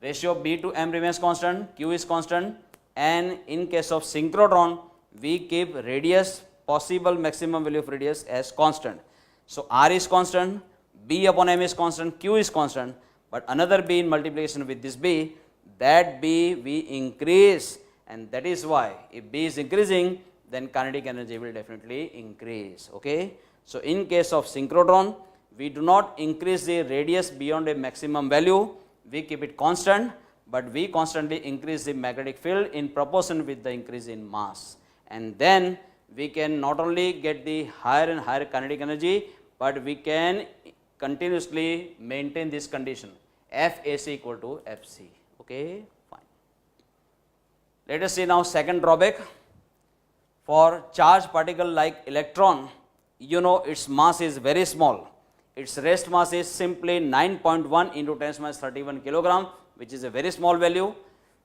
Ratio of B to M remains constant, Q is constant, and in case of synchrotron, we keep radius, possible maximum value of radius as constant. So R is constant, B upon M is constant, Q is constant, but another B in multiplication with this B, that B we increase, and that is why if B is increasing, then kinetic energy will definitely increase. Okay. So in case of synchrotron, we do not increase the radius beyond a maximum value, we keep it constant, but we constantly increase the magnetic field in proportion with the increase in mass. And then we can not only get the higher and higher kinetic energy, but we can continuously maintain this condition, FAC equal to FC. Okay, fine. Let us see now second drawback. For charged particle like electron, you know its mass is very small. Its rest mass is simply 9.1 into 10 minus 31 kilogram, which is a very small value.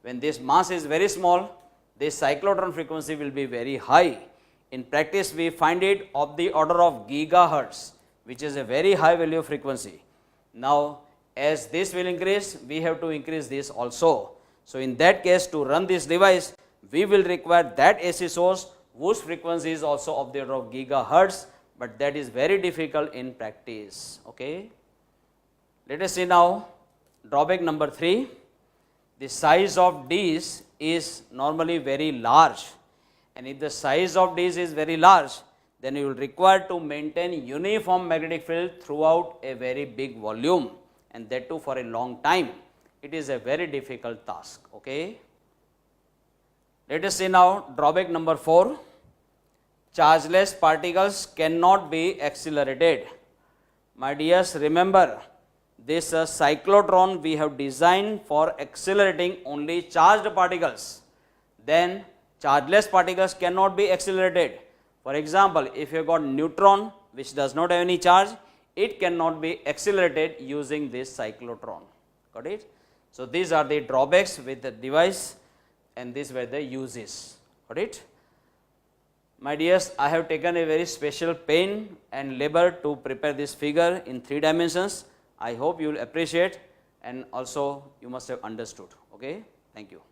When this mass is very small, this cyclotron frequency will be very high. In practice, we find it of the order of gigahertz, which is a very high value of frequency. Now, as this will increase, we have to increase this also. So in that case, to run this device, we will require that AC source whose frequency is also of the order of gigahertz, but that is very difficult in practice. Okay. Let us see now drawback number 3. The size of Ds is normally very large, and if the size of Ds is very large, then you will require to maintain uniform magnetic field throughout a very big volume, and that too for a long time. It is a very difficult task. Okay. Let us see now drawback number 4. Chargeless particles cannot be accelerated. My dears, remember this cyclotron we have designed for accelerating only charged particles. Then chargeless particles cannot be accelerated. For example, if you have got neutron which does not have any charge, it cannot be accelerated using this cyclotron. Got it? So these are the drawbacks with the device, and these were the uses. Got it? My dears, I have taken a very special pain and labor to prepare this figure in 3 dimensions. I hope you will appreciate, and also you must have understood. Okay? Thank you.